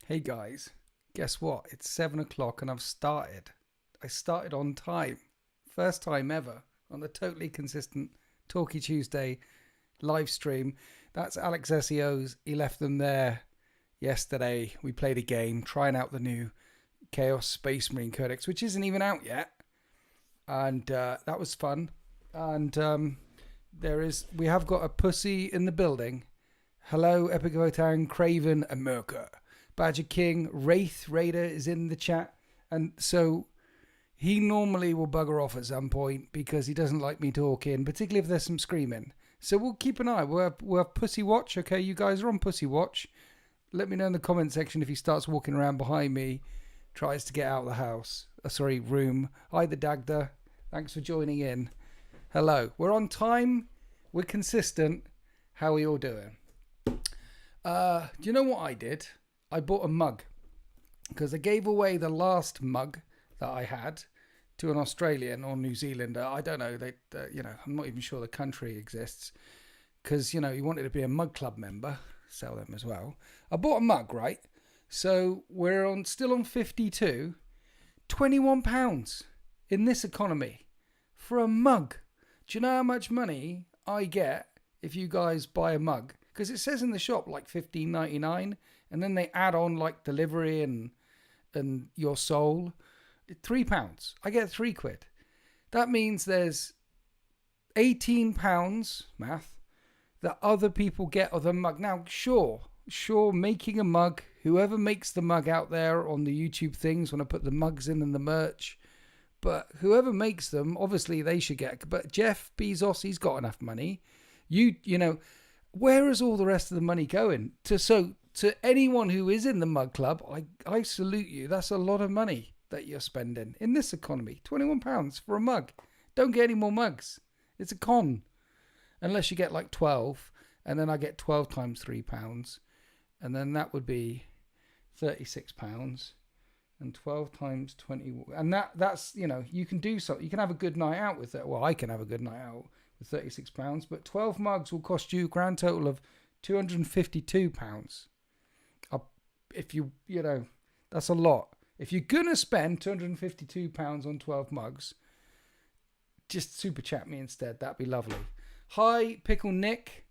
Hey guys, guess what? It's 7 o'clock and I've started. I started on time. First time ever on the totally consistent Talky Tuesday live stream. That's Alex SEO's. He left them there yesterday. We played a game trying out the new Chaos Space Marine Codex, which isn't even out yet. And that was fun. And we have got a pussy in the building. Hello, Epic Votan, Craven, and Merker. Badger King, Wraith Raider is in the chat. And so he normally will bugger off at some point because he doesn't like me talking, particularly if there's some screaming. So we'll keep an eye. We'll have Pussy Watch. Okay, you guys are on Pussy Watch. Let me know in the comment section if he starts walking around behind me, tries to get out of the house. Room. Hi, the Dagda. Thanks for joining in. Hello. We're on time. We're consistent. How are you all doing? Do you know what I did? I bought a mug because I gave away the last mug that I had to an Australian or New Zealander. I don't know. I'm not even sure the country exists because, he wanted to be a mug club member, sell them as well. I bought a mug, right? So we're still on 52, £21 in this economy for a mug. Do you know how much money I get if you guys buy a mug? Because it says in the shop like $15.99, and then they add on like delivery and your soul. £3. I get £3. That means there's £18 math that other people get of the mug. Now, sure, making a mug. Whoever makes the mug out there on the YouTube things when I put the mugs in and the merch. But whoever makes them, obviously they should get. But Jeff Bezos, he's got enough money. Where is all the rest of the money going? To anyone who is in the mug club, I salute you. That's a lot of money that you're spending in this economy. £21 for a mug. Don't get any more mugs. It's a con. Unless you get like 12, and then I get 12 times £3, and then that would be £36, and 12 times 20, and that's you can do something. You can have a good night out with that. Well, I can have a good night out with £36, but 12 mugs will cost you a grand total of £252. That's a lot. If you're gonna spend £252 on 12 mugs, just super chat me instead. That'd be lovely. Hi, Pickle Nick.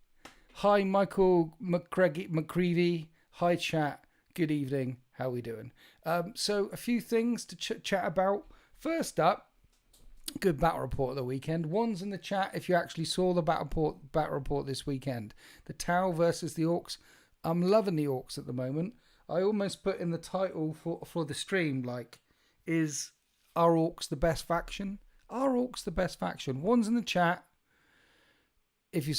Hi, Michael McCreevy. Hi, chat. Good evening. How are we doing? So a few things to chat about. First up, good battle report of the weekend. One's in the chat if you actually saw the battle report this weekend. The Tau versus the Orcs. I'm loving the Orcs at the moment. I almost put in the title for the stream, is our Orcs the best faction? Are Orcs the best faction? One's in the chat. If you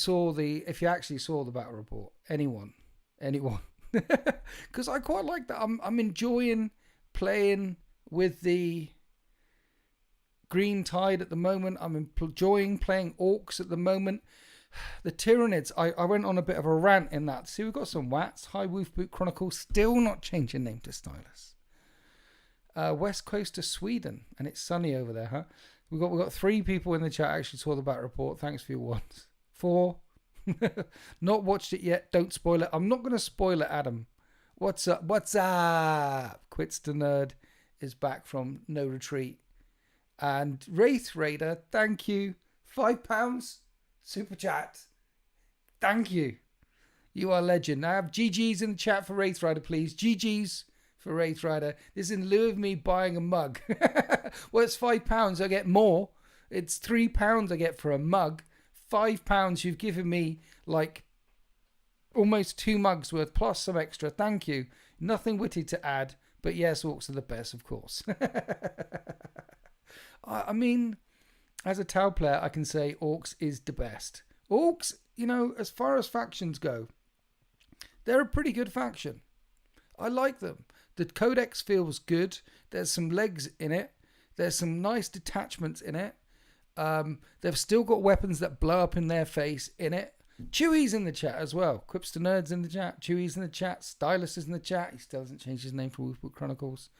actually saw the battle report, anyone, because I quite like that. I'm enjoying playing with the Green Tide at the moment. I'm enjoying playing Orcs at the moment. The Tyranids, I went on a bit of a rant in that. See, we've got some Wats. Hi, Wolfboot Chronicle, still not changing name to Stylus. West coast of Sweden, and it's sunny over there, huh? We've got 3 people in the chat actually saw the battle report. Thanks for your ones. 4. Not watched it yet. Don't spoil it. I'm not going to spoil it, Adam. What's up? Quits the Nerd is back from No Retreat. And Wraith Raider, thank you. £5 super chat. Thank you. You are a legend. I have GG's in the chat for Wraith Rider, please. GG's for Wraith Rider. This is in lieu of me buying a mug. Well, it's £5. I get more. It's £3 I get for a mug. £5 you've given me almost 2 mugs worth plus some extra. Thank you. Nothing witty to add, but yes, Orcs are the best, of course. I mean, as a Tau player, I can say Orcs is the best. Orcs, as far as factions go, they're a pretty good faction. I like them. The codex feels good. There's some legs in it. There's some nice detachments in it. They've still got weapons that blow up in their face in it. Chewie's in the chat as well. Quipster Nerd's in the chat. Chewie's in the chat. Stylus is in the chat. He still hasn't changed his name for Wolfbook Chronicles.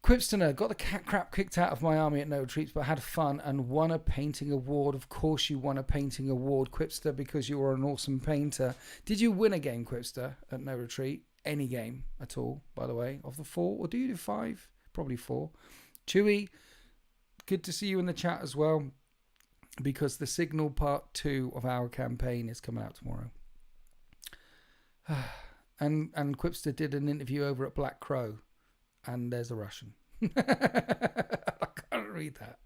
Quipster Nerd, got the crap kicked out of my army at No Retreats, but had fun and won a painting award. Of course you won a painting award, Quipster, because you were an awesome painter. Did you win a game, Quipster, at No Retreat? any game at all, by the way, of the 4. Or do you do 5? Probably 4. Chewy, good to see you in the chat as well, because the Signal Part 2 of our campaign is coming out tomorrow. And Quipster did an interview over at Black Crow, and there's a Russian. I can't read that.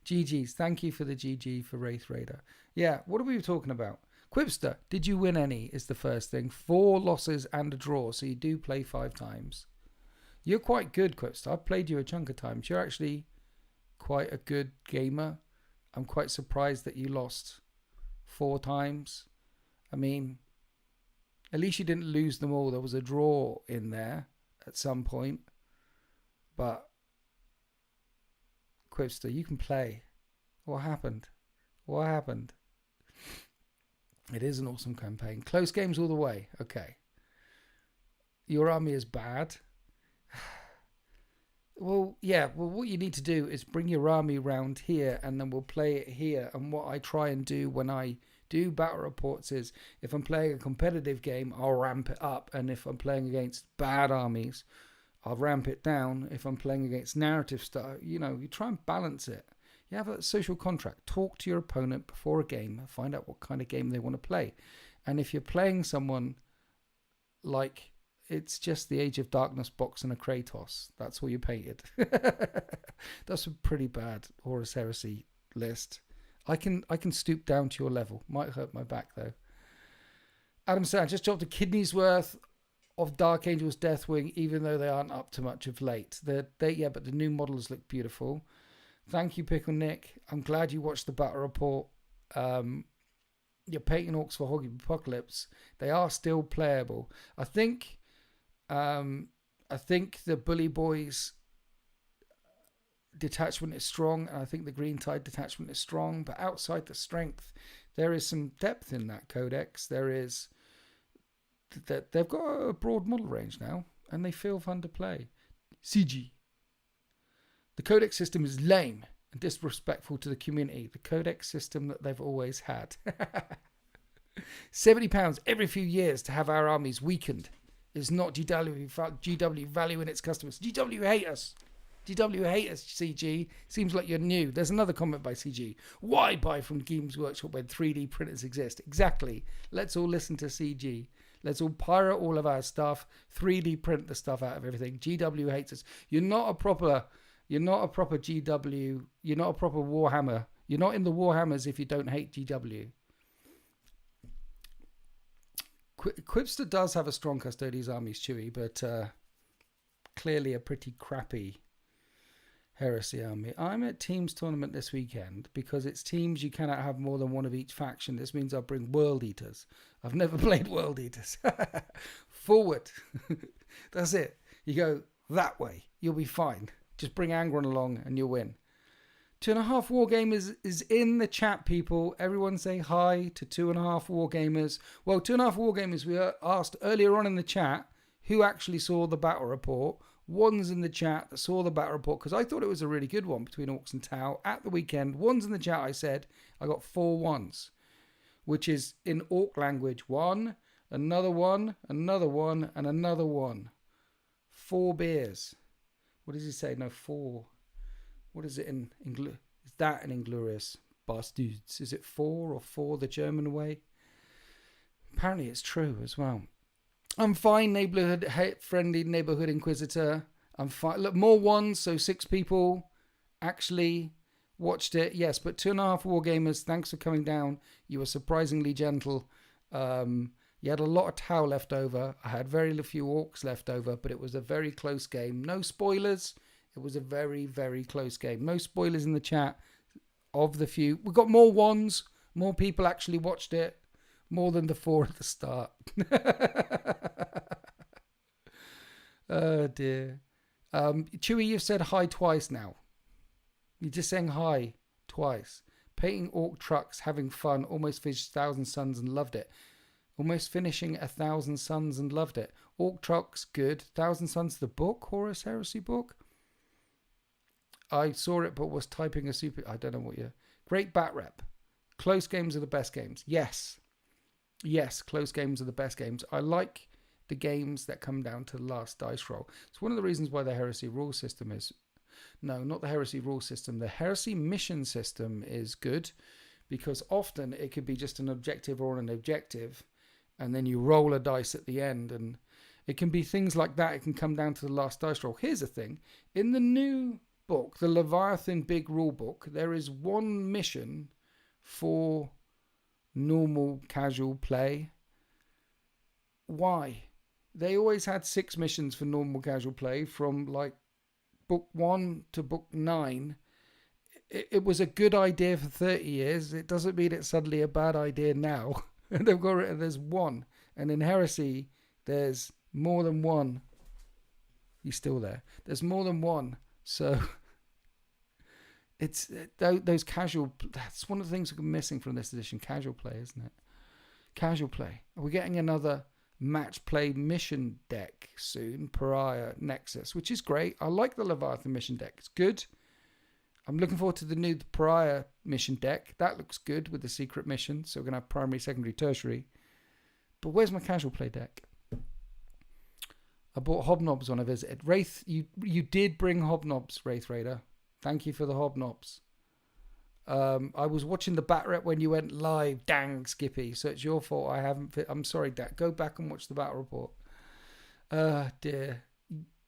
GG's. Thank you for the GG for Wraith Raider. Yeah, what are we talking about? Quipster, did you win any is the first thing. 4 losses and a draw, so you do play 5 times. You're quite good, Quipster. I've played you a chunk of times. You're actually quite a good gamer. I'm quite surprised that you lost 4 times. I mean, at least you didn't lose them all. There was a draw in there at some point. But Quipster, you can play. What happened? What happened? It is an awesome campaign. Close games all the way. Okay. Your army is bad. Well, yeah. Well, what you need to do is bring your army round here, and then we'll play it here. And what I try and do when I do battle reports is, if I'm playing a competitive game, I'll ramp it up. And if I'm playing against bad armies, I'll ramp it down. If I'm playing against narrative stuff, you try and balance it. You have a social contract. Talk to your opponent before a game. Find out what kind of game they want to play. And if you're playing someone like it's just the Age of Darkness box and a Kratos, that's all you painted. That's a pretty bad Horus Heresy list. I can stoop down to your level. Might hurt my back though. Adam said, I just dropped a kidney's worth of Dark Angel's Deathwing, even though they aren't up to much of late. But the new models look beautiful. Thank you, Pickle Nick. I'm glad you watched the battle report. You're painting orcs for Hoggy Apocalypse. They are still playable. I think the Bully Boys detachment is strong, and I think the Green Tide detachment is strong. But outside the strength, there is some depth in that codex. There is that they've got a broad model range now, and they feel fun to play. CG. The codex system is lame and disrespectful to the community. The codex system that they've always had. £70 every few years to have our armies weakened is not GW valuing its customers. GW hate us. GW hate us, CG. Seems like you're new. There's another comment by CG. Why buy from Games Workshop when 3D printers exist? Exactly. Let's all listen to CG. Let's all pirate all of our stuff. 3D print the stuff out of everything. GW hates us. You're not a proper GW. You're not a proper Warhammer. You're not in the Warhammers if you don't hate GW. Quipster does have a strong Custodes armies, Chewy, but clearly a pretty crappy Heresy army. I'm at Teams tournament this weekend because it's teams you cannot have more than one of each faction. This means I'll bring World Eaters. I've never played World Eaters. Forward. That's it. You go that way. You'll be fine. Just bring Angron along and you'll win. 2.5 Wargamers is in the chat, people. Everyone say hi to 2.5 Wargamers. Well, 2.5 Wargamers, we asked earlier on in the chat who actually saw the battle report. One's in the chat that saw the battle report because I thought it was a really good one between Orcs and Tau at the weekend. One's in the chat. I said I got 4 ones, which is in Orc language. 1, another 1, another 1, and another 1. 4 beers. What does he say? No, 4. What is it in English? Is that in Inglorious Bastards? Is it 4 or 4 the German way? Apparently it's true as well. I'm fine, friendly neighborhood inquisitor. I'm fine. Look, more ones, so 6 people actually watched it. Yes, but 2.5 Wargamers, thanks for coming down. You were surprisingly gentle. You had a lot of Tau left over. I had very few Orcs left over, but it was a very close game. No spoilers. It was a very, very close game. No spoilers in the chat of the few. We got more ones. More people actually watched it. More than the 4 at the start. Oh, dear. Chewy, you've said hi twice now. You're just saying hi twice. Painting Orc trucks, having fun. Almost finished 1,000 Suns and loved it. Almost finishing 1,000 Suns and loved it. Orc trucks, good. 1,000 Suns, the book? Horus Heresy book? I saw it, but was typing a super... I don't know what you're... Great bat rep. Close games are the best games. Yes. Yes, close games are the best games. I like the games that come down to the last dice roll. It's one of the reasons why the Heresy rule system is... No, not the Heresy rule system. The Heresy mission system is good because often it could be just an objective or an objective, and then you roll a dice at the end, and it can be things like that. It can come down to the last dice roll. Here's the thing. In the new book, the Leviathan Big Rule Book, there is one mission for normal casual play. Why? They always had 6 missions for normal casual play from like book 1 to book 9. It was a good idea for 30 years. It doesn't mean it's suddenly a bad idea now. And they've got rid of, there's one. And in Heresy, there's more than one. He's still there. There's more than one. So it's those casual. That's one of the things we're missing from this edition. Casual play, isn't it? Casual play. Are we getting another match play mission deck soon? Pariah Nexus, which is great. I like the Leviathan mission deck. It's good. I'm looking forward to the new Pariah mission deck. That looks good with the secret mission. So we're going to have primary, secondary, tertiary. But where's my casual play deck? I bought Hobnobs when I visited. Wraith, you did bring Hobnobs, Wraith Raider. Thank you for the Hobnobs. I was watching the Bat Rep when you went live. Dang, Skippy. So it's your fault I haven't fit. I'm sorry, Dad. Go back and watch the Battle Report. Dear.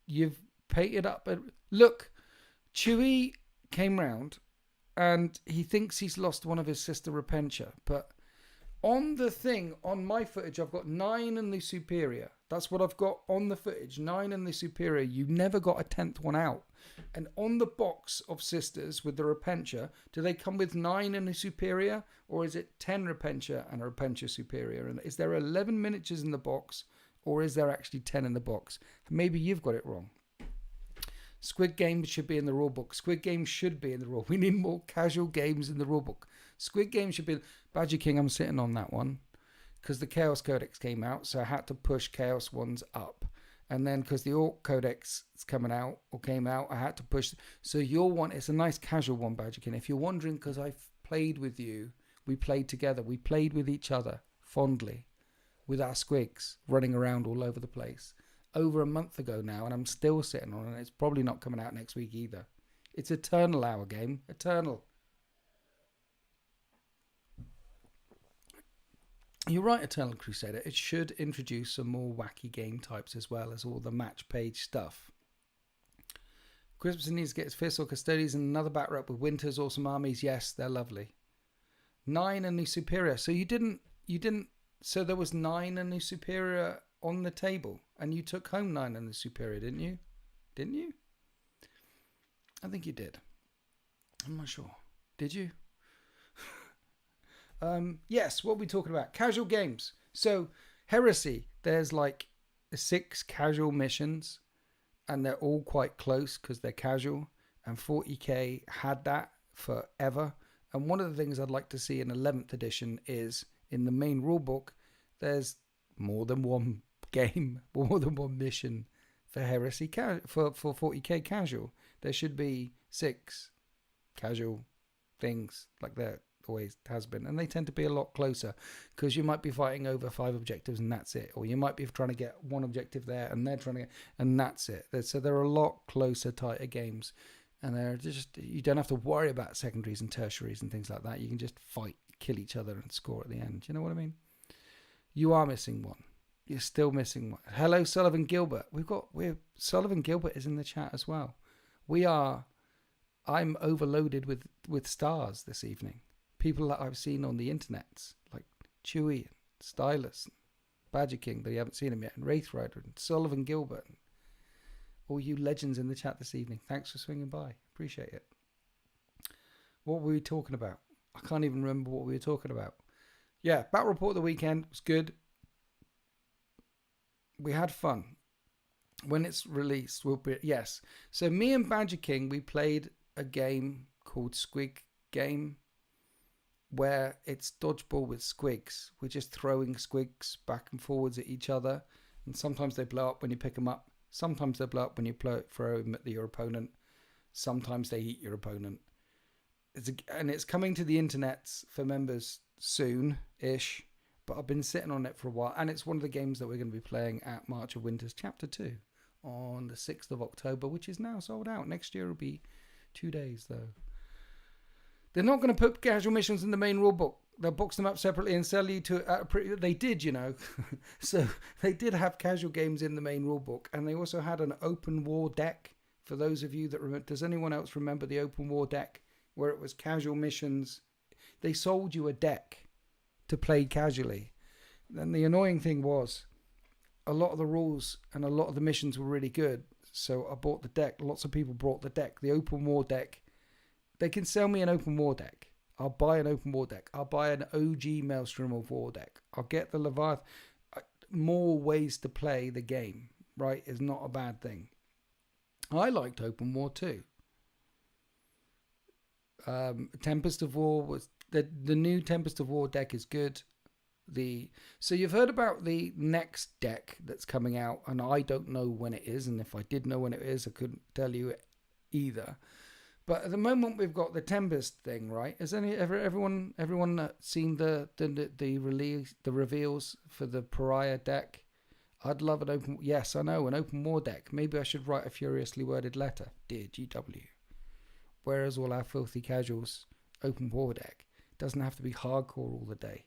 You've painted up. Look, Chewie came round and he thinks he's lost one of his sister Repentia, but on the thing, on my footage, I've got 9 and the Superior. That's what I've got on the footage, 9 and the Superior. You never got a 10th one out. And on the box of sisters with the Repentia, do they come with 9 and the Superior, or is it 10 Repentia and a Repentia Superior? And is there 11 miniatures in the box, or is there actually 10 in the box? Maybe you've got it wrong. Squid Games should be in the rulebook. Squid Games should be in the rule. We need more casual games in the rulebook. Squid Games should be... Badger King, I'm sitting on that one because the Chaos Codex came out, so I had to push Chaos ones up. And then because the Orc Codex is coming out or came out, I had to push... So your one, it's a nice casual one, Badger King. If you're wondering, because I've played with you, we played together. We played with each other fondly with our squigs running around all over the place. Over a month ago now, and I'm still sitting on it. It's probably not coming out next week either. It's Eternal Hour game. Eternal. You're right, Eternal Crusader. It should introduce some more wacky game types as well as all the match page stuff. Crispson needs to get his Fist or Custodians and another back rep with Winter's awesome armies. Yes, they're lovely. 9 and the Superior. So you didn't. So there was 9 and the Superior on the table, and you took home 9 and the Superior, didn't you? Didn't you? I think you did. I'm not sure. Did you? Yes, what are we talking about? Casual games. So, Heresy, there's like 6 casual missions, and they're all quite close because they're casual, and 40k had that forever. And one of the things I'd like to see in 11th edition is, in the main rulebook, there's more than one game, more than one mission for Heresy, for 40k casual. There should be 6 casual things like that always has been, and they tend to be a lot closer because you might be fighting over 5 objectives and that's it, or you might be trying to get one objective there and they're trying to get, and that's it. So they're a lot closer, tighter games, and they're just, you don't have to worry about secondaries and tertiaries and things like that. You can just fight, kill each other and score at the end. You know what I mean? You are missing one. You're still missing one. Hello, Sullivan Gilbert. Sullivan Gilbert is in the chat as well. I'm overloaded with stars this evening. People that I've seen on the internet, like Chewie and Stylus and Badger King, but you haven't seen him yet, and Wraith Rider and Sullivan Gilbert. And all you legends in the chat this evening. Thanks for swinging by. Appreciate it. What were we talking about? I can't even remember what we were talking about. Yeah, Battle Report of the weekend was good. We had fun. When it's released, we'll be... Yes. So me and Badger King, we played a game called Squig Game, where it's dodgeball with squigs. We're just throwing squigs back and forwards at each other. And sometimes they blow up when you pick them up. Sometimes they blow up when you throw them at your opponent. Sometimes they eat your opponent. And it's coming to the internet for members soon-ish. but I've been sitting on it for a while, and it's one of the games that we're going to be playing at March of Winters Chapter 2 on the 6th of October, which is now sold out. Next year will be 2 days, though. They're not going to put casual missions in the main rulebook. They'll box them up separately and sell you to... they did, you know. So they did have casual games in the main rulebook, and they also had an open war deck. For those of you that remember... Does anyone else remember the open war deck where it was casual missions? They sold you a deck to play casually. Then the annoying thing was a lot of the rules and a lot of the missions were really good. So I bought the deck. Lots of people bought the deck, the open war deck. They can sell me an open war deck. I'll buy an open war deck. I'll buy an OG Maelstrom of War deck. I'll get the Leviathan. More ways to play the game, right, is not a bad thing. I liked open war too. Tempest of War was... The new Tempest of War deck is good. So you've heard about the next deck that's coming out, and I don't know when it is, and if I did know when it is, I couldn't tell you either. But at the moment, we've got the Tempest thing, right? Has everyone seen the release, the reveals for the Pariah deck? I'd love an open... Yes, I know, an open war deck. Maybe I should write a furiously worded letter. Dear GW. Whereas all our filthy casuals open war deck doesn't have to be hardcore all the day.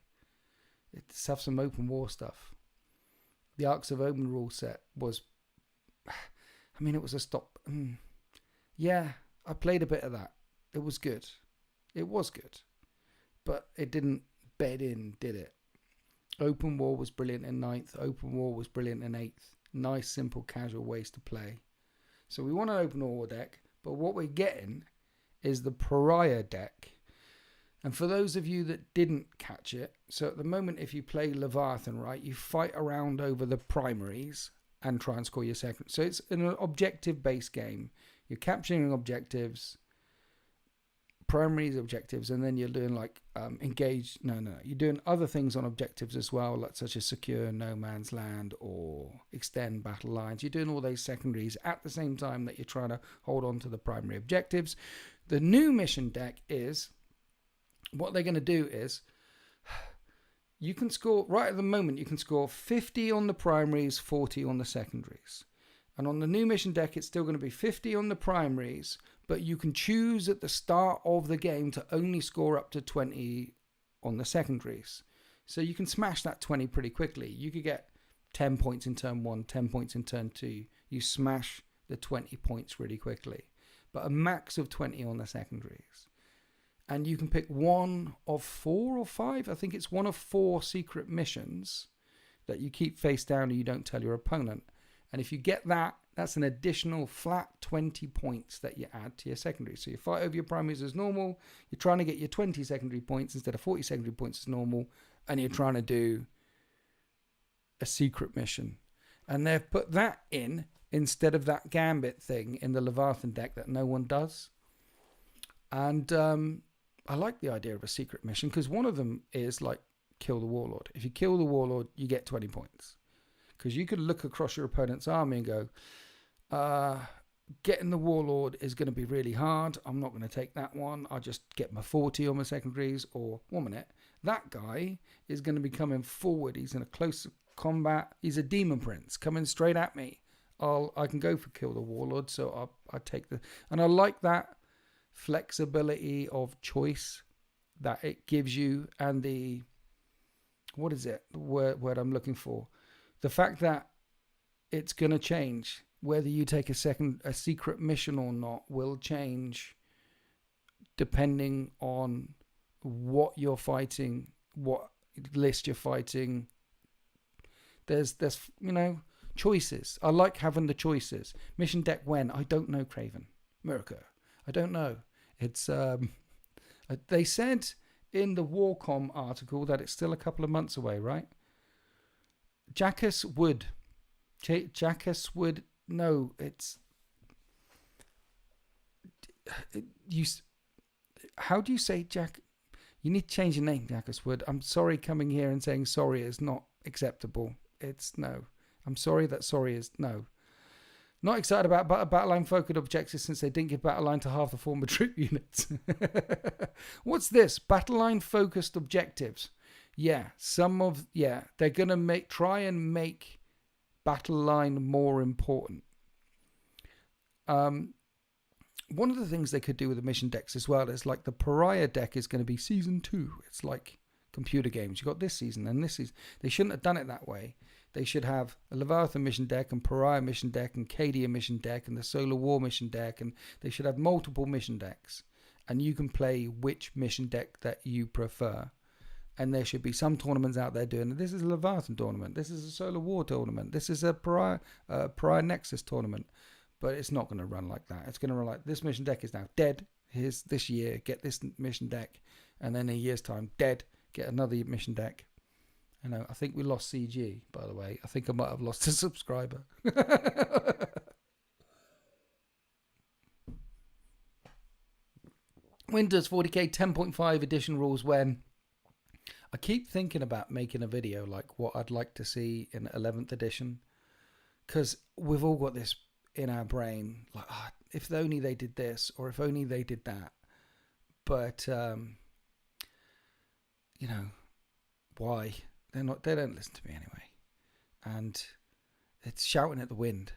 It's have some open war stuff. The Arcs of Omen rule set was... I mean, it was a stop... Yeah... I played a bit of that. It was good. It was good. But it didn't bed in, did it? Open War was brilliant in 9th. Open War was brilliant in 8th. Nice, simple, casual ways to play. So we want an open war deck. But what we're getting is the Pariah deck. And for those of you that didn't catch it, so at the moment if you play Leviathan, right, you fight around over the primaries and try and score your second. So it's an objective-based game. You're capturing objectives, primaries objectives, and then you're doing like engage. No. You're doing other things on objectives as well, like such as secure no man's land or extend battle lines. You're doing all those secondaries at the same time that you're trying to hold on to the primary objectives. The new mission deck is, what they're going to do is, you can score, right at the moment, you can score 50 on the primaries, 40 on the secondaries. And on the new mission deck, it's still going to be 50 on the primaries, but you can choose at the start of the game to only score up to 20 on the secondaries. So you can smash that 20 pretty quickly. You could get 10 points in turn 1, 10 points in turn 2. You smash the 20 points really quickly. But a max of 20 on the secondaries. And you can pick one of 4 or 5. I think it's one of 4 secret missions that you keep face down and you don't tell your opponent. And if you get that, that's an additional flat 20 points that you add to your secondary. So you fight over your primaries as normal. You're trying to get your 20 secondary points instead of 40 secondary points as normal. And you're trying to do a secret mission. And they've put that in instead of that Gambit thing in the Leviathan deck that no one does. And I like the idea of a secret mission because one of them is like kill the Warlord. If you kill the Warlord, you get 20 points. Because you could look across your opponent's army and go, getting the Warlord is going to be really hard. I'm not going to take that one. I'll just get my 40 on my secondaries. Or, 1 minute, that guy is going to be coming forward. He's in a close combat. He's a Demon Prince coming straight at me. I can go for kill the Warlord. So I take the... And I like that flexibility of choice that it gives you. And the... What is it? The word I'm looking for. The fact that it's going to change, whether you take a secret mission or not, will change depending on what you're fighting, what list you're fighting. There's choices. I like having the choices. Mission deck when? I don't know, Craven. Mirka. I don't know. It's they said in the Warcom article that it's still a couple of months away, right? Jackus Wood. No, it's... How do you say Jack? You need to change your name, Jackus Wood. I'm sorry coming here and saying sorry is not acceptable. It's no. I'm sorry that sorry is no. Not excited about Battleline focused objectives since they didn't give Battleline to half the former troop units. What's this? Battleline focused objectives. they're gonna try and make battle line more important. One of the things they could do with the mission decks as well is like the Pariah deck is going to be season 2. It's like computer games. You got this season and this season. They shouldn't have done it that way. They should have a Leviathan mission deck and Pariah mission deck and Cadia mission deck and the Solar War mission deck, and they should have multiple mission decks. And you can play which mission deck that you prefer. And there should be some tournaments out there doing, this is a Leviathan tournament, this is a Solar War tournament, this is a Pariah Nexus tournament. But it's not going to run like that. It's going to run like, this mission deck is now dead. Here's this year, get this mission deck. And then in a year's time, dead, get another mission deck. I know, I think we lost CG, by the way. I think I might have lost a subscriber. When does 40k 10.5 edition rules when? I keep thinking about making a video like what I'd like to see in 11th edition. Because we've all got this in our brain, like, if only they did this, or if only they did that. But why? They don't listen to me anyway, and it's shouting at the wind.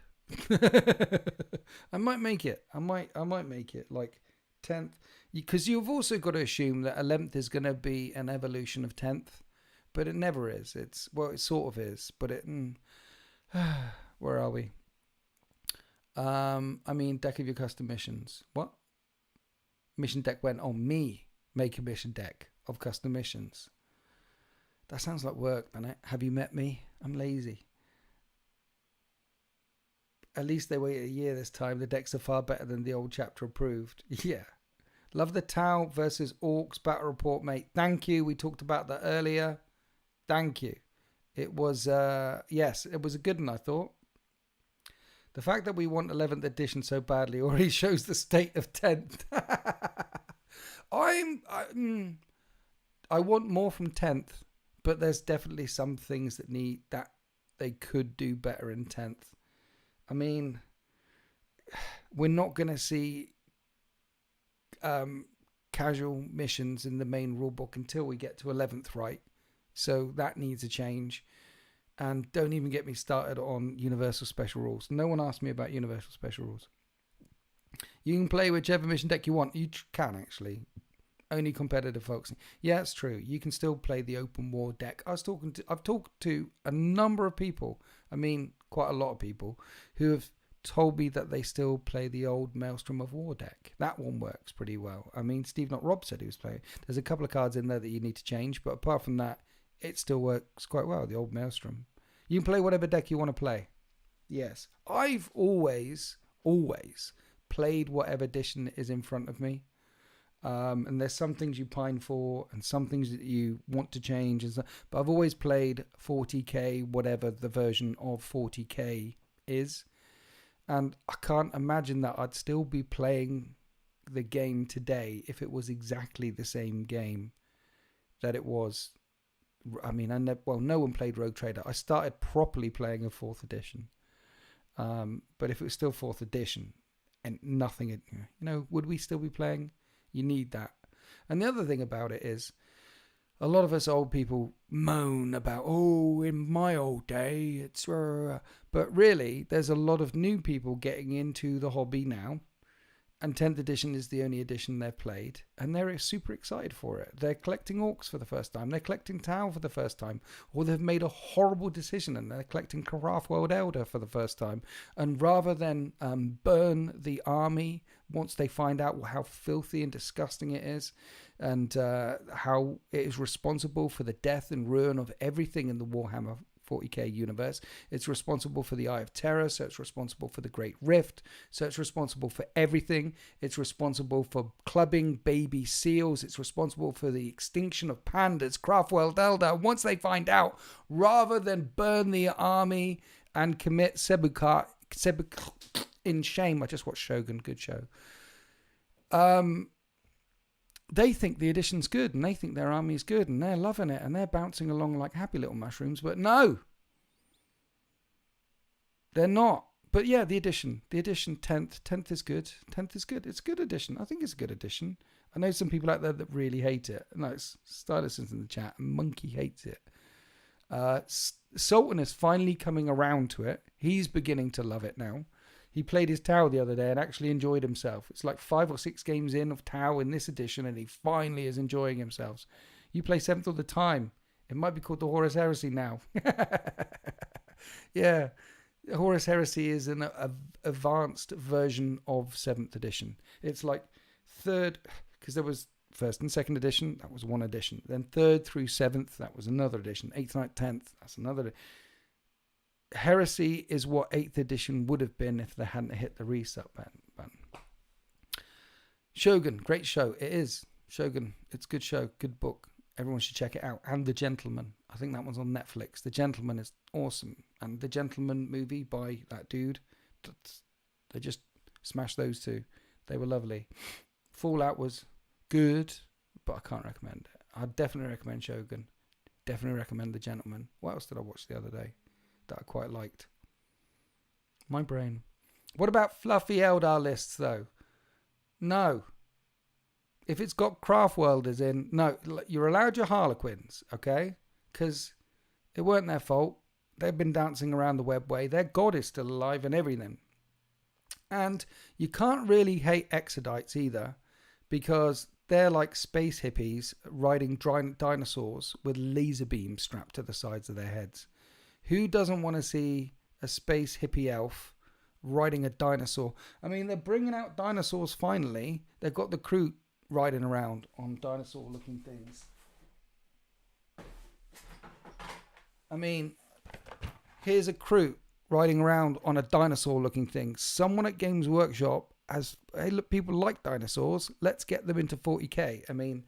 I might make it. I might make it like 10th, because you've also got to assume that 11th is going to be an evolution of 10th, but it never is. It sort of is, but it. Where are we? Deck of your custom missions. What? Mission deck went on me. Make a mission deck of custom missions. That sounds like work, doesn't it? Have you met me? I'm lazy. At least they wait a year this time. The decks are far better than the old chapter approved. Yeah. Love the Tau versus Orcs battle report, mate. Thank you. We talked about that earlier. Thank you. It was, yes, it was a good one, I thought. The fact that we want 11th edition so badly already shows the state of 10th. I want more from 10th, but there's definitely some things that they could do better in 10th. I mean, we're not going to see casual missions in the main rulebook until we get to 11th, right? So that needs a change. And don't even get me started on Universal Special Rules. No one asked me about Universal Special Rules. You can play whichever mission deck you want. You can, actually. Only competitive folks. Yeah, it's true. You can still play the open war deck. I've talked to a number of people. I mean, quite a lot of people who have told me that they still play the old Maelstrom of War deck. That one works pretty well. I mean, Steve Not Rob said he was playing. There's a couple of cards in there that you need to change, but apart from that, it still works quite well, the old Maelstrom. You can play whatever deck you want to play. Yes. I've always played whatever edition is in front of me. And there's some things you pine for and some things that you want to change. But I've always played 40k, whatever the version of 40k is. And I can't imagine that I'd still be playing the game today if it was exactly the same game that it was. I mean, no one played Rogue Trader. I started properly playing a 4th edition. But if it was still 4th edition and nothing, would we still be playing? You need that. And the other thing about it is, a lot of us old people moan about, in my old day, it's... But really, there's a lot of new people getting into the hobby now. And 10th edition is the only edition they've played. And they're super excited for it. They're collecting Orcs for the first time. They're collecting Tau for the first time. Or they've made a horrible decision and they're collecting Craftworld Elder for the first time. And rather than burn the army once they find out how filthy and disgusting it is, and how it is responsible for the death and ruin of everything in the Warhammer 40k universe. It's responsible for the Eye of Terror, so it's responsible for the Great Rift, so it's responsible for everything. It's responsible for clubbing baby seals. It's responsible for the extinction of pandas, Craftworld Elder. Once they find out, rather than burn the army and commit Sebuka in shame. I just watched Shogun, good show. They think the edition's good and they think their army is good and they're loving it and they're bouncing along like happy little mushrooms. But no, they're not. But yeah, the edition 10th is good. 10th is good. It's a good edition. I think it's a good edition. I know some people out there that really hate it. No, it's Stylus in the chat. Monkey hates it. Sultan is finally coming around to it. He's beginning to love it now. He played his Tau the other day and actually enjoyed himself. It's like 5 or 6 games in of Tau in this edition, and he finally is enjoying himself. You play 7th all the time. It might be called the Horus Heresy now. Yeah. Horus Heresy is an advanced version of 7th edition. It's like 3rd, because there was 1st and 2nd edition, that was one edition. Then 3rd through 7th, that was another edition. 8th, 9th, 10th, that's another. Heresy is what 8th edition would have been if they hadn't hit the reset button. Shogun, great show. It is. Shogun, it's a good show, good book. Everyone should check it out. And The Gentleman. I think that one's on Netflix. The Gentleman is awesome. And The Gentleman movie by that dude, they just smashed those two. They were lovely. Fallout was good, but I can't recommend it. I'd definitely recommend Shogun. Definitely recommend The Gentleman. What else did I watch the other day that I quite liked? My brain. What about fluffy Eldar lists, though? No. If it's got craft worlders in, no. You're allowed your Harlequins, okay? Because it weren't their fault. They've been dancing around the webway. Their god is still alive and everything. And you can't really hate Exodites either, because they're like space hippies riding dinosaurs with laser beams strapped to the sides of their heads. Who doesn't want to see a space hippie elf riding a dinosaur? I mean, they're bringing out dinosaurs finally. They've got the crew riding around on dinosaur-looking things. I mean, here's a crew riding around on a dinosaur-looking thing. Someone at Games Workshop has, hey, look, people like dinosaurs. Let's get them into 40k. I mean,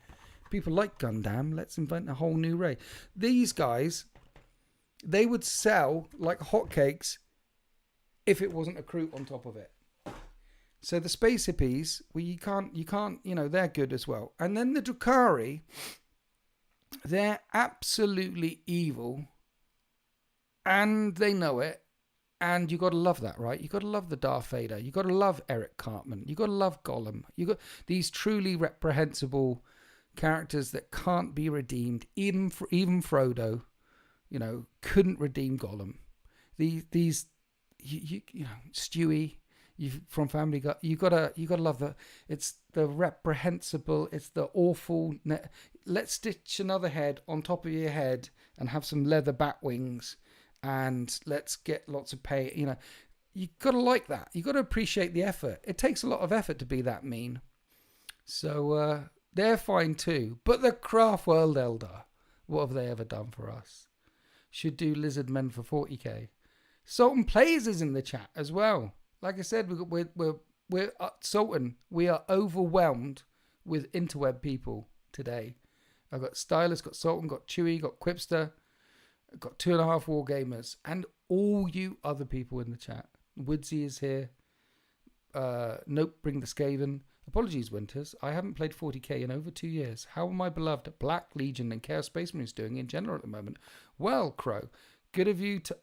people like Gundam. Let's invent a whole new race. These guys, they would sell like hotcakes if it wasn't a crew on top of it. So the space hippies, well, you can't, they're good as well. And then the Drukhari, they're absolutely evil, and they know it. And you got to love that, right? You got to love the Darth Vader. You got to love Eric Cartman. You got to love Gollum. You got these truly reprehensible characters that can't be redeemed. Even Frodo, couldn't redeem Gollum. These Stewie. From Family Guy, you gotta love that. It's the reprehensible. It's the awful. Let's stitch another head on top of your head and have some leather bat wings, and let's get lots of pay. You gotta like that. You gotta appreciate the effort. It takes a lot of effort to be that mean. So they're fine too. But the Craft World Eldar, what have they ever done for us? Should do Lizard Men for 40k. Sultan Plays is in the chat as well. Like I said, we're Sultan. We are overwhelmed with interweb people today. I've got Stylus, got Sultan, got Chewy, got Quipster, got 2.5 War Gamers, and all you other people in the chat. Woodsy is here. Nope, Bring the Skaven. Apologies, Winters. I haven't played 40k in over 2 years. How are my beloved Black Legion and Chaos Space Marines doing in general at the moment? Well, Crow, good of you to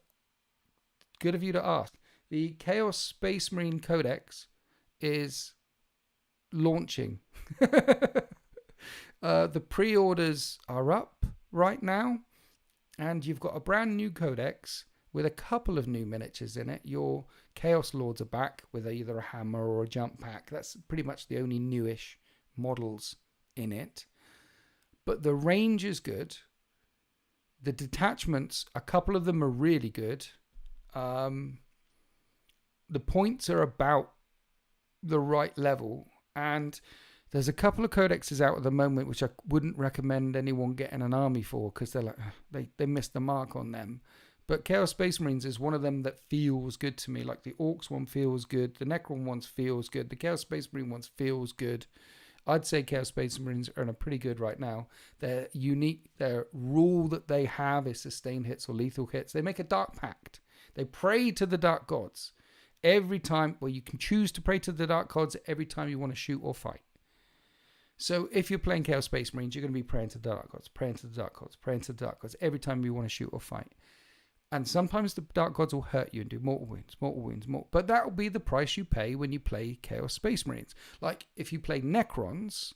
ask. The Chaos Space Marine Codex is launching. The pre-orders are up right now, and you've got a brand new codex with a couple of new miniatures in it. Your Chaos Lords are back with either a hammer or a jump pack. That's pretty much the only newish models in it. But the range is good. The detachments, a couple of them are really good. The points are about the right level, and there's a couple of codexes out at the moment which I wouldn't recommend anyone getting an army for, because they're like they missed the mark on them. But Chaos Space Marines is one of them that feels good to me. Like the Orcs one feels good, the Necron ones feels good, the Chaos Space Marine ones feels good. I'd say Chaos Space Marines are in a pretty good right now. They're unique. Their rule that they have is sustained hits or lethal hits. They make a Dark Pact. They pray to the Dark Gods. Every time, you can choose to pray to the Dark Gods every time you want to shoot or fight. So if you're playing Chaos Space Marines, you're going to be praying to the Dark Gods, praying to the Dark Gods, praying to the Dark Gods every time you want to shoot or fight. And sometimes the Dark Gods will hurt you and do mortal wounds. But that will be the price you pay when you play Chaos Space Marines. Like if you play Necrons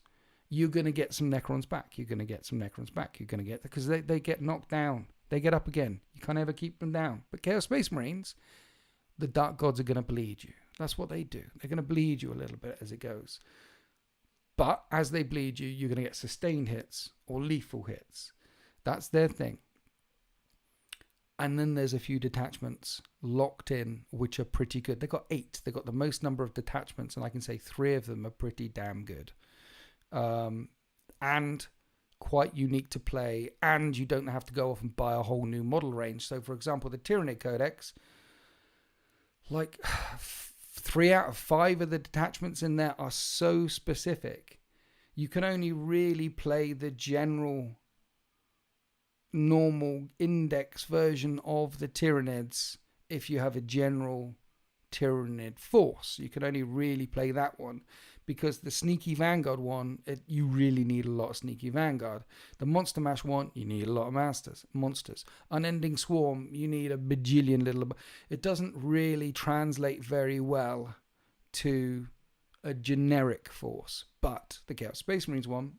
you're going to get some Necrons back. You're going to get some Necrons back. You're going to get, because they get knocked down. They get up again. You can't ever keep them down. But Chaos Space Marines, the Dark Gods are going to bleed you. That's what they do. They're going to bleed you a little bit as it goes. But as they bleed you, you're going to get sustained hits or lethal hits. That's their thing. And then there's a few detachments locked in, which are pretty good. They've got 8. They've got the most number of detachments, and I can say 3 of them are pretty damn good. And quite unique to play, and you don't have to go off and buy a whole new model range. So, for example, the Tyranid Codex, like 3 out of 5 of the detachments in there are so specific. You can only really play the general normal index version of the Tyranids if you have a general Tyranid force. You can only really play that one, because the Sneaky Vanguard one, you really need a lot of Sneaky Vanguard. The Monster Mash one, you need a lot of monsters. Unending Swarm, you need a bajillion little... It doesn't really translate very well to a generic force. But the Chaos Space Marines one,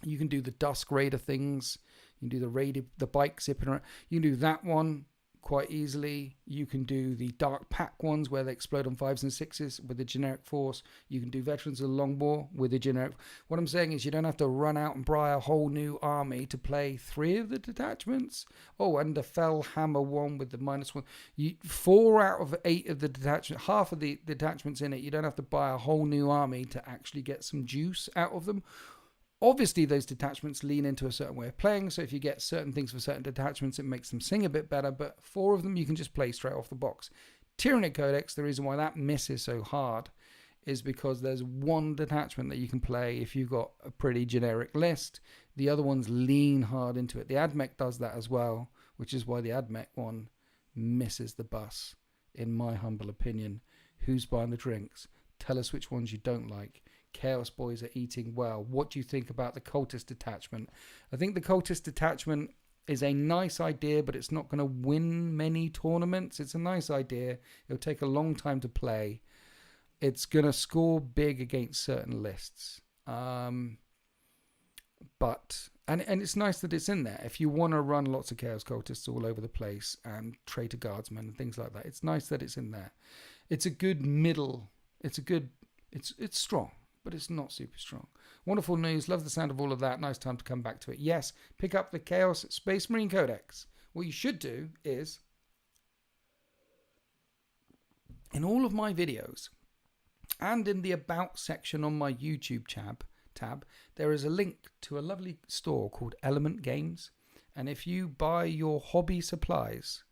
you can do the Dusk Raider things. You can do the bike zipping around. You can do that one quite easily. You can do the Dark Pack ones where they explode on 5s and 6s with the generic force. You can do Veterans of the Long War with the generic. What I'm saying is you don't have to run out and buy a whole new army to play 3 of the detachments. Oh, and the Fell Hammer one with the -1. 4 out of 8 of the detachments, half of the detachments in it, you don't have to buy a whole new army to actually get some juice out of them. Obviously, those detachments lean into a certain way of playing, so if you get certain things for certain detachments, it makes them sing a bit better, but 4 of them you can just play straight off the box. Tyranid Codex, the reason why that misses so hard is because there's 1 detachment that you can play if you've got a pretty generic list. The other ones lean hard into it. The AdMech does that as well, which is why the AdMech one misses the bus, in my humble opinion. Who's buying the drinks? Tell us which ones you don't like. Chaos Boys are eating well. What do you think about the Cultist detachment? I think the Cultist detachment is a nice idea, but it's not going to win many tournaments. It's a nice idea. It'll take a long time to play. It's going to score big against certain lists. And it's nice that it's in there. If you want to run lots of Chaos Cultists all over the place and Traitor Guardsmen and things like that, it's nice that it's in there. It's a good middle. It's strong, but it's not super strong. Wonderful news. Love the sound of all of that. Nice time to come back to it. Yes, pick up the Chaos Space Marine Codex. What you should do is, in all of my videos and in the About section on my YouTube tab, there is a link to a lovely store called Element Games. And if you buy your hobby supplies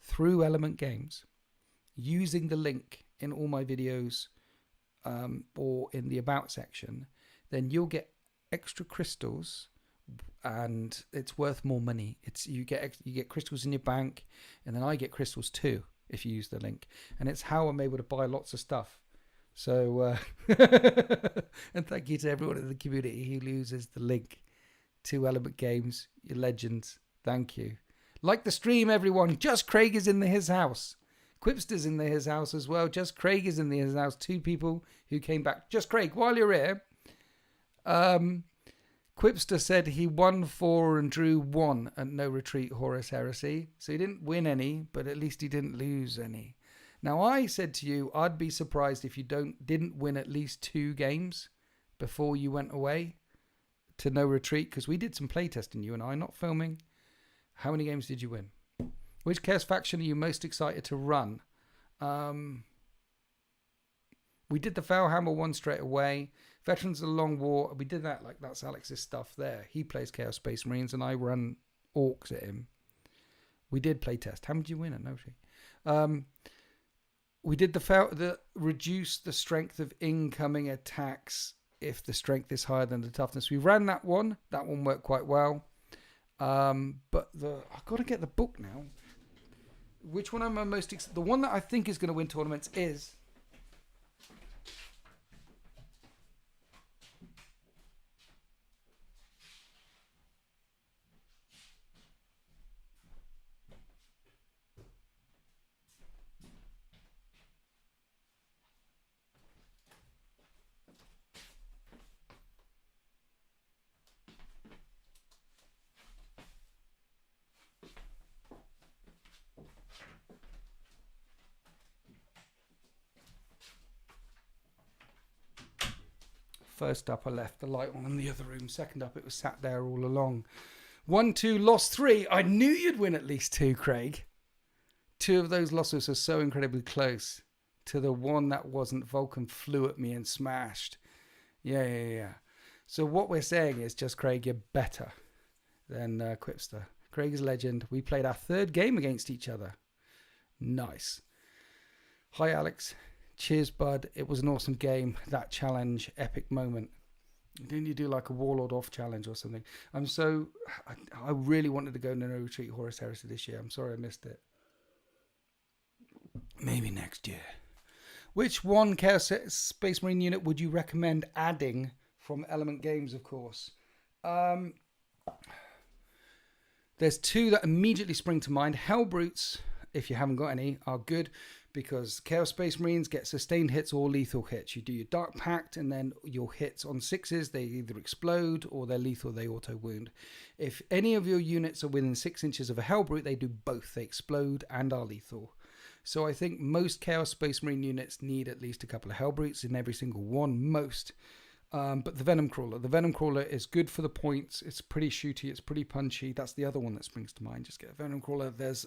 through Element Games, using the link in all my videos, or in the About section, then you'll get extra crystals, and it's worth more money. You get crystals in your bank, and then I get crystals too if you use the link. And it's how I'm able to buy lots of stuff. So, and thank you to everyone in the community who uses the link to Element Games. You're legends. Thank you. Like the stream, everyone. Just Craig is in his house. Quipster's in his house as well. Just Craig is in his house. 2 people who came back. Just Craig, while you're here, Quipster said he won 4 and drew 1 at No Retreat Horus Heresy. So he didn't win any, but at least he didn't lose any. Now, I said to you, I'd be surprised if you didn't win at least 2 games before you went away to No Retreat, because we did some playtesting, you and I, not filming. How many games did you win? Which Chaos faction are you most excited to run? We did the Foulhammer one straight away. Veterans of the Long War, we did that. Like, that's Alex's stuff there. He plays Chaos Space Marines, and I run Orcs at him. We did play test. How many did you win at No Retreat? We did the reduce the strength of incoming attacks if the strength is higher than the toughness. We ran that one. That one worked quite well. But I've got to get the book now. Which one am I most excited? The one that I think is going to win tournaments is First up, I left the light on in the other room. Second up, it was sat there all along. 1-2, lost 3. I knew you'd win at least 2, Craig. 2 of those losses are so incredibly close to the one that wasn't. Vulcan flew at me and smashed. Yeah. So what we're saying is just, Craig, you're better than Quipster. Craig is a legend. We played our 3rd game against each other. Nice. Hi, Alex. Cheers, bud. It was an awesome game. That challenge, epic moment. Didn't you do like a Warlord off challenge or something? I really wanted to go to No Retreat Horus Heresy this year. I'm sorry I missed it. Maybe next year. Which one Chaos Space Marine unit would you recommend adding from Element Games, of course? There's 2 that immediately spring to mind. Hellbrutes, if you haven't got any, are good because Chaos Space Marines get sustained hits or lethal hits. You do your Dark Pact and then your hits on 6s, they either explode or they're lethal, they auto wound. If any of your units are within 6 inches of a Hellbrute, they do both. They explode and are lethal. So I think most Chaos Space Marine units need at least a couple of Hellbrutes in every single one, most. But the Venom Crawler is good for the points. It's pretty shooty. It's pretty punchy. That's the other one that springs to mind. Just get a Venom Crawler. There's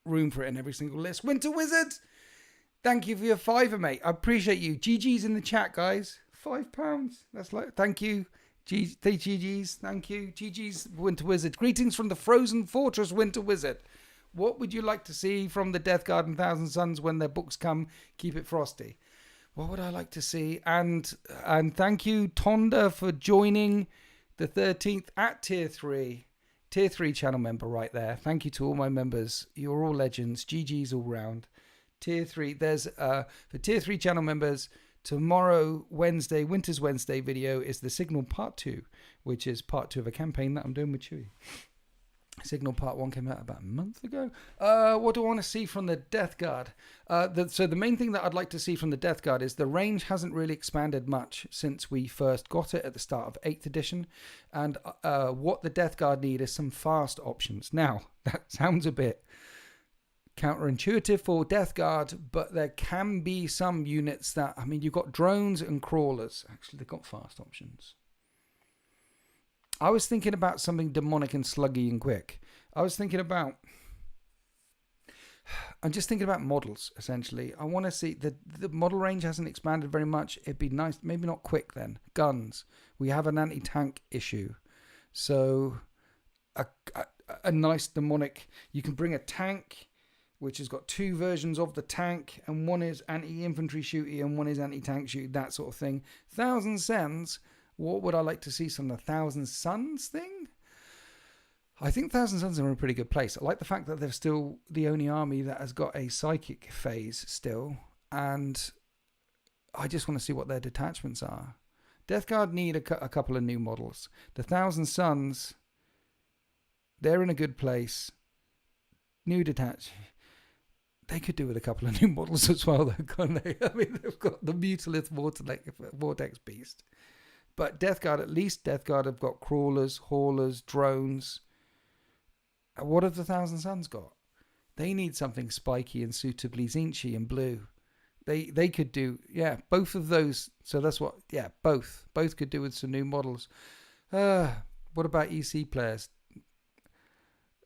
room for it in every single list. Winter Wizard, thank you for your $5, mate. I appreciate you. GG's in the chat, guys. £5. That's like, thank you. GG's, thank you. GG's Winter Wizard. Greetings from the Frozen Fortress, Winter Wizard. What would you like to see from the Death Guard and Thousand Suns when their books come? Keep it frosty. What would I like to see? And thank you, Tonda, for joining the 13th at Tier 3. Tier 3 channel member right there. Thank you to all my members. You're all legends. GG's all round. Tier 3. There's, for Tier 3 channel members, tomorrow, Wednesday, Winter's Wednesday video is the Signal Part 2, which is Part 2 of a campaign that I'm doing with Chewie. Signal Part 1 came out about a month ago. What do I want to see from the Death Guard? So the main thing that I'd like to see from the Death Guard is the range hasn't really expanded much since we first got it at the start of 8th edition. And what the Death Guard need is some fast options. Now, that sounds a bit counterintuitive for Death Guard, but there can be some units that, I mean, you've got drones and crawlers. Actually, they've got fast options. I was thinking about something demonic and sluggy and quick. I'm just thinking about models, essentially. I want to see, the model range hasn't expanded very much. It'd be nice, maybe not quick then. Guns. We have an anti-tank issue. So a nice demonic, you can bring a tank, which has got 2 versions of the tank, and one is anti-infantry shooty and one is anti-tank shooty, that sort of thing. 1,000 Sens. What would I like to see? Some of the 1,000 Suns thing? I think 1,000 Suns are in a pretty good place. I like the fact that they're still the only army that has got a psychic phase still. And I just want to see what their detachments are. Death Guard need a couple of new models. The 1,000 Suns, they're in a good place. New detach. They could do with a couple of new models as well, though, can't they? I mean, they've got the Mutalith Vortex Beast. But Death Guard, at least Death Guard have got crawlers, haulers, drones. What have the 1,000 Suns got? They need something spiky and suitably zinchy and blue. They could do, both of those. So that's what, both could do with some new models. What about EC players?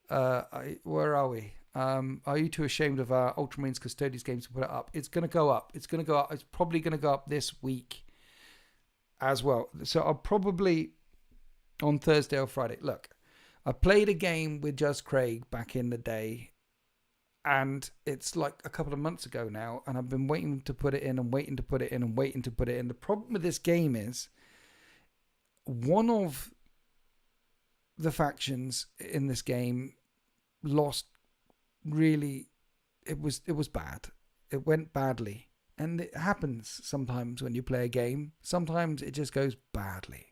Where are we? Are you too ashamed of our Ultramarines Custodians games to put it up? It's going to go up. It's going to go up. It's probably going to go up this week as well. So I'll probably on Thursday or Friday. Look, I played a game with Just Craig back in the day, and it's like a couple of months ago now, and I've been waiting to put it in and waiting to put it in and waiting to put it in. The problem with this game is one of the factions in this game lost really. It was bad. It went badly. And it happens sometimes when you play a game. Sometimes it just goes badly.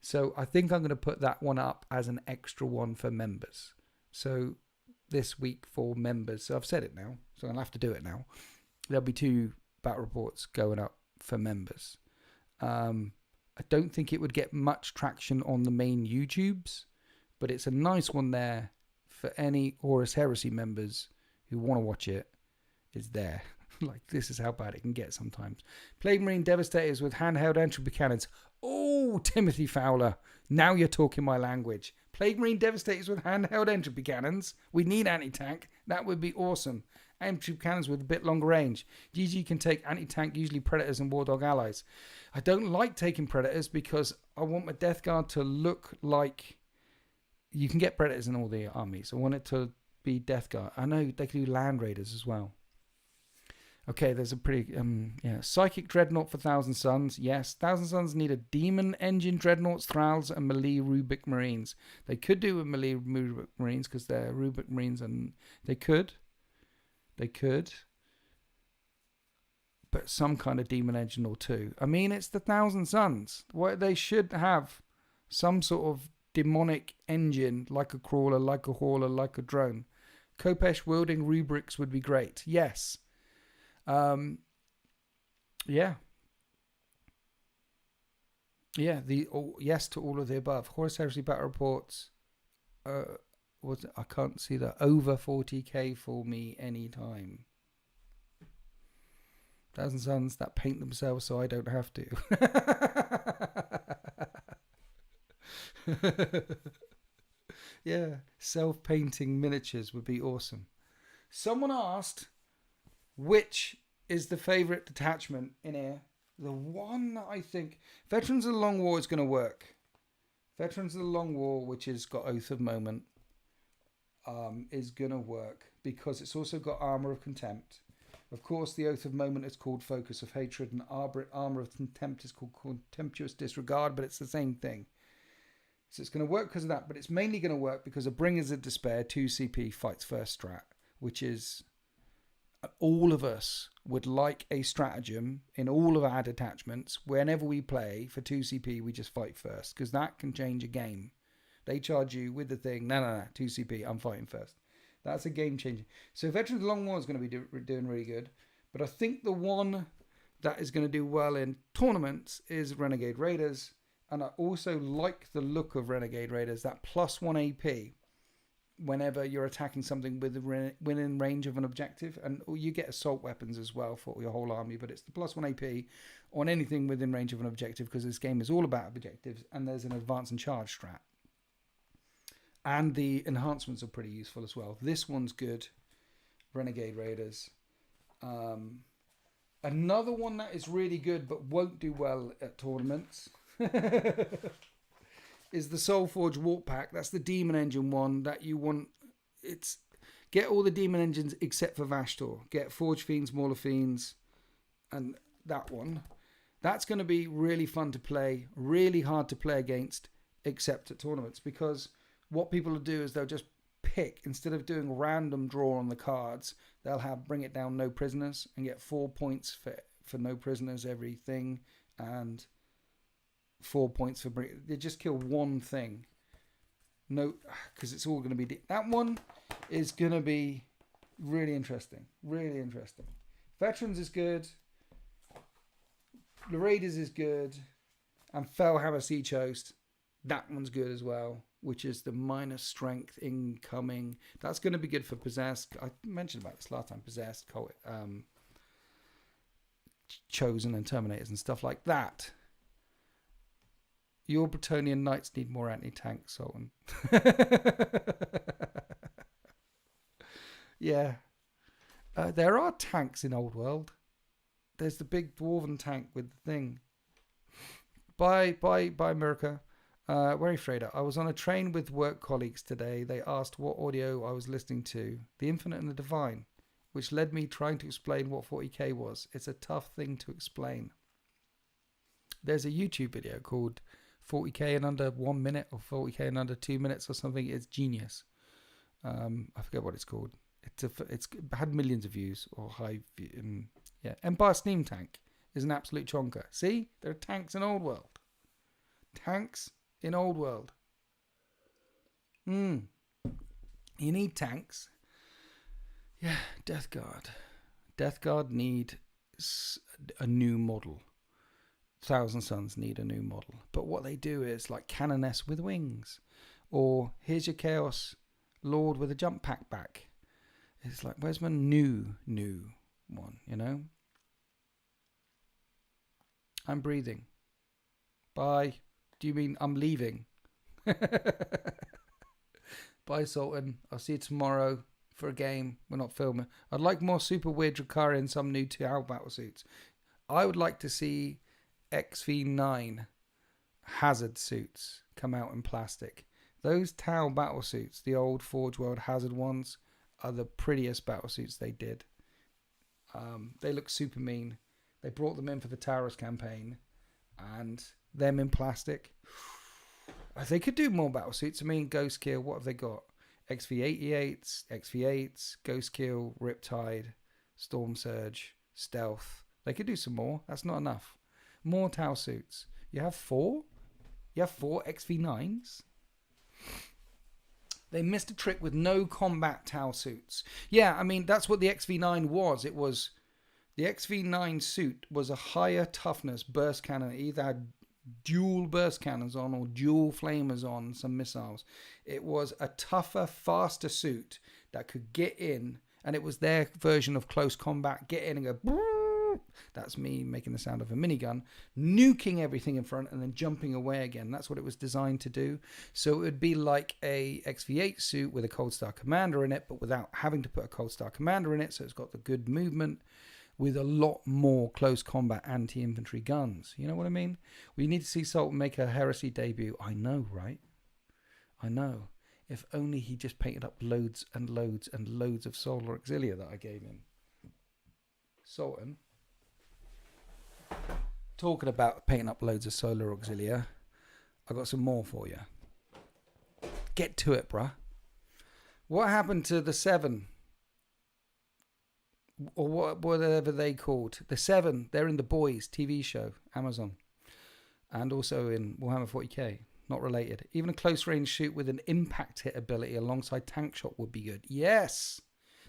So I think I'm going to put that one up as an extra one for members. So this week for members. So I've said it now. So I'll have to do it now. There'll be 2 battle reports going up for members. I don't think it would get much traction on the main YouTubes. But it's a nice one there for any Horus Heresy members who want to watch it. It's there. Like, this is how bad it can get sometimes. Plague Marine Devastators with handheld entropy cannons. Oh, Timothy Fowler. Now you're talking my language. Plague Marine Devastators with handheld entropy cannons. We need anti-tank. That would be awesome. Entropy cannons with a bit longer range. GG can take anti-tank, usually Predators and War Dog allies. I don't like taking Predators because I want my Death Guard to look like... You can get Predators in all the armies. I want it to be Death Guard. I know they can do Land Raiders as well. Okay, there's a pretty, Psychic Dreadnought for Thousand Suns. Yes, Thousand Suns need a Demon Engine Dreadnoughts, Thralls, and Melee Rubric Marines. They could do with Melee Rubric Marines because they're Rubric Marines, and they could. But some kind of Demon Engine or two. I mean, it's the Thousand Suns. They should have some sort of demonic engine, like a crawler, like a hauler, like a drone. Kopesh wielding rubrics would be great. Yes. Yes to all of the above. Horus Heresy battle reports. I can't see that. Over 40k for me anytime. Thousand Suns that paint themselves so I don't have to. Yeah, self-painting miniatures would be awesome. Someone asked, which is the favourite detachment in here? The one that I think... Veterans of the Long War is going to work. Veterans of the Long War, which has got Oath of Moment, is going to work because it's also got Armour of Contempt. Of course, the Oath of Moment is called Focus of Hatred, and Armour of Contempt is called Contemptuous Disregard, but it's the same thing. So it's going to work because of that, but it's mainly going to work because of Bringers of Despair 2CP fights first strat, which is... all of us would like a stratagem in all of our detachments. Whenever we play for 2CP, we just fight first because that can change a game. They charge you with the thing. No, 2CP, I'm fighting first. That's a game changer. So Veterans of the Long War is going to be doing really good. But I think the one that is going to do well in tournaments is Renegade Raiders. And I also like the look of Renegade Raiders, that +1 AP. Whenever you're attacking something within range of an objective, and you get assault weapons as well for your whole army, but it's the +1 AP on anything within range of an objective because this game is all about objectives, and there's an advance and charge strat. And the enhancements are pretty useful as well. This one's good, Renegade Raiders. Another one that is really good but won't do well at tournaments is the Soulforge Warp Pack. That's the Demon Engine one that you want. It's get all the Demon Engines except for Vashtor. Get Forge Fiends, Mauler Fiends, and that one. That's going to be really fun to play, really hard to play against, except at tournaments, because what people will do is they'll just pick, instead of doing random draw on the cards, they'll have Bring It Down No Prisoners and get 4 points for no prisoners everything, and 4 points for they just kill one thing. No, because it's all going to be that one is going to be really interesting. Veterans is good. The Raiders is good, and Fellhammer Siege Host, that one's good as well, which is the minus strength incoming. That's going to be good for Possessed. I mentioned about this last time. Possessed, Chosen, and Terminators and stuff like that. Your Bretonian Knights need more anti-tank, Sultan. Yeah. There are tanks in Old World. There's the big dwarven tank with the thing. Bye, America. Wary Frader. I was on a train with work colleagues today. They asked what audio I was listening to. The Infinite and the Divine, which led me trying to explain what 40k was. It's a tough thing to explain. There's a YouTube video called 40k in under 1 minute or 40k in under 2 minutes or something. It's genius. I forget what it's called. It's had millions of views or high view. Yeah, Empire Steam Tank is an absolute chonker. See, there are tanks in Old World. Tanks in Old World. You need tanks. Yeah, Death Guard. Death Guard need a new model. Thousand Suns need a new model. But what they do is like Canoness with wings. Or here's your Chaos Lord with a jump pack back. It's like, where's my new? one, you know? I'm breathing. Bye. Do you mean I'm leaving? Bye, Sultan. I'll see you tomorrow for a game. We're not filming. I'd like more super weird Drukhari and some new Tau battle suits. I would like to see XV9 hazard suits come out in plastic. Those Tau battle suits, the old Forge World hazard ones, are the prettiest battle suits they did. They look super mean. They brought them in for the Taurus campaign, and them in plastic. They could do more battle suits. I mean, Ghost Kill, what have they got? XV88s, XV8s, Ghost Kill, Riptide, Storm Surge, Stealth. They could do some more. That's not enough. More Tau suits. You have 4? You have 4 XV9s? They missed a trick with no combat Tau suits. Yeah, I mean, that's what the XV9 was. It was... The XV9 suit was a higher toughness burst cannon. It either had dual burst cannons on or dual flamers on some missiles. It was a tougher, faster suit that could get in, and it was their version of close combat. Get in and go, brrr. That's me making the sound of a minigun, nuking everything in front and then jumping away again. That's what it was designed to do. So it would be like a XV8 suit with a Cold Star Commander in it, but without having to put a Cold Star Commander in it, so it's got the good movement, with a lot more close combat anti-infantry guns. You know what I mean? We need to see Sultan make a Heresy debut. I know, right? I know. If only he just painted up loads and loads and loads of Solar Auxilia that I gave him. Sultan. Talking about painting up loads of Solar Auxilia, I got some more for you. Get to it, bruh. What happened to the 7? Or whatever they called. The 7, they're in The Boys TV show, Amazon. And also in Warhammer 40k. Not related. Even a close range shoot with an impact hit ability alongside tank shot would be good. Yes!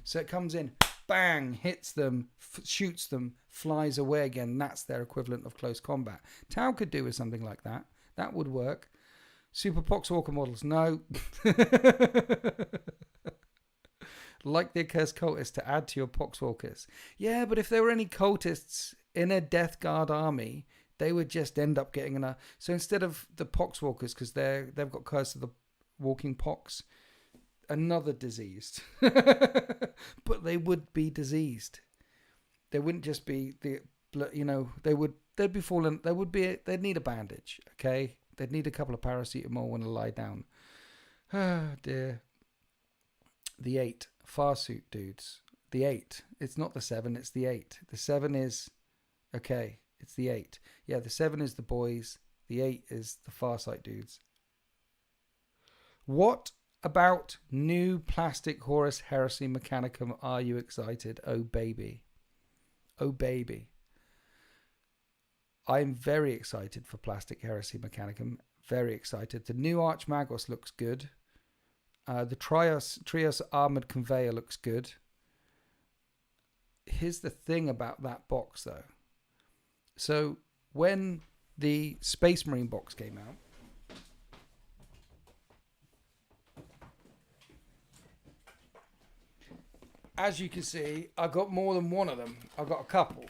So it comes in, bang, hits them, shoots them, flies away again. That's their equivalent of close combat. Tau could do with something like that. That would work. Super Poxwalker models, no. Like the Accursed Cultists to add to your Poxwalkers. Yeah, but if there were any cultists in a Death Guard army, they would just end up getting enough. So instead of the Poxwalkers, because they've got Curse of the Walking Pox, another diseased. But they would be diseased. They wouldn't just be they'd be fallen. They'd need a bandage. Okay, they'd need a couple of paracetamol when they lie down. Ah, dear. The 8 Farsuit dudes. The 8. It's not the 7. It's the 8. The 7 is okay. It's the 8. Yeah, the 7 is the boys. The 8 is the Farsight dudes. What about new plastic Horus Heresy Mechanicum? Are you excited? Oh baby. Oh baby. I'm very excited for plastic Heresy Mechanicum. Very excited. The new Archmagos looks good. The Trios Armoured Conveyor looks good. Here's the thing about that box, though. So, when the Space Marine box came out, as you can see, I got more than one of them. I got a couple.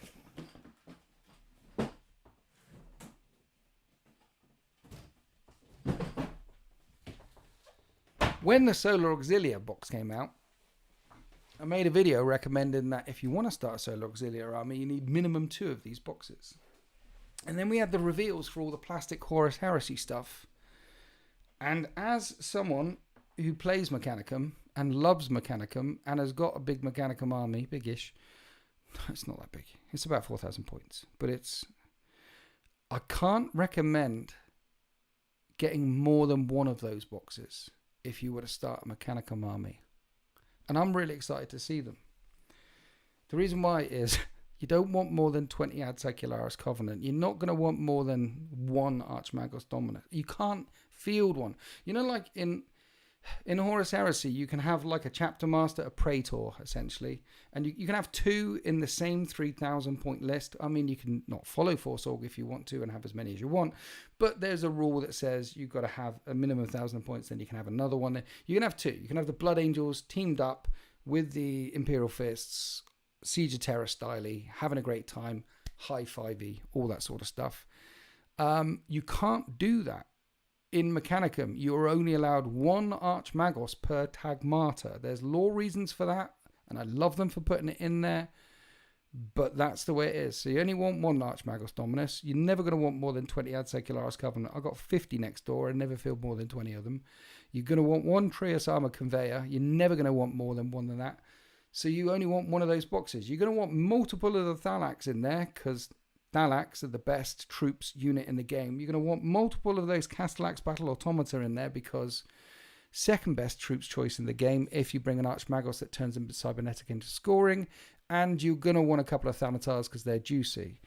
When the Solar Auxilia box came out, I made a video recommending that if you want to start a Solar Auxilia army, you need minimum 2 of these boxes. And then we had the reveals for all the plastic Horus Heresy stuff. And as someone who plays Mechanicum and loves Mechanicum and has got a big Mechanicum army, biggish, it's not that big. It's about 4,000 points. But I can't recommend getting more than one of those boxes if you were to start a Mechanicum army. And I'm really excited to see them. The reason why is you don't want more than 20 Ad Secularis Covenant. You're not going to want more than 1 Archmagos Dominus. You can't field one. You know, like in Horus Heresy, you can have like a Chapter Master, a Praetor, essentially. And you can have 2 in the same 3,000 point list. I mean, you can not follow Force Org if you want to and have as many as you want. But there's a rule that says you've got to have a minimum of 1,000 points, then you can have another one. You can have 2. You can have the Blood Angels teamed up with the Imperial Fists, Siege of Terror style-y, having a great time, high-fivey, all that sort of stuff. You can't do that. In Mechanicum, you're only allowed one Archmagos per Tagmata. There's law reasons for that, and I love them for putting it in there, but that's the way it is. So you only want one Archmagos Dominus. You're never going to want more than 20 Ad Secularis Covenant. I've got 50 next door and never filled more than 20 of them. You're going to want one Trias Armor Conveyor. You're never going to want more than one than that. So you only want one of those boxes. You're going to want multiple of the Thalax in there, because Thalax are the best troops unit in the game. You're going to want multiple of those Castellax Battle Automata in there, because second best troops choice in the game if you bring an Archmagos that turns cybernetic into scoring, and you're going to want a couple of Thanatars because they're juicy.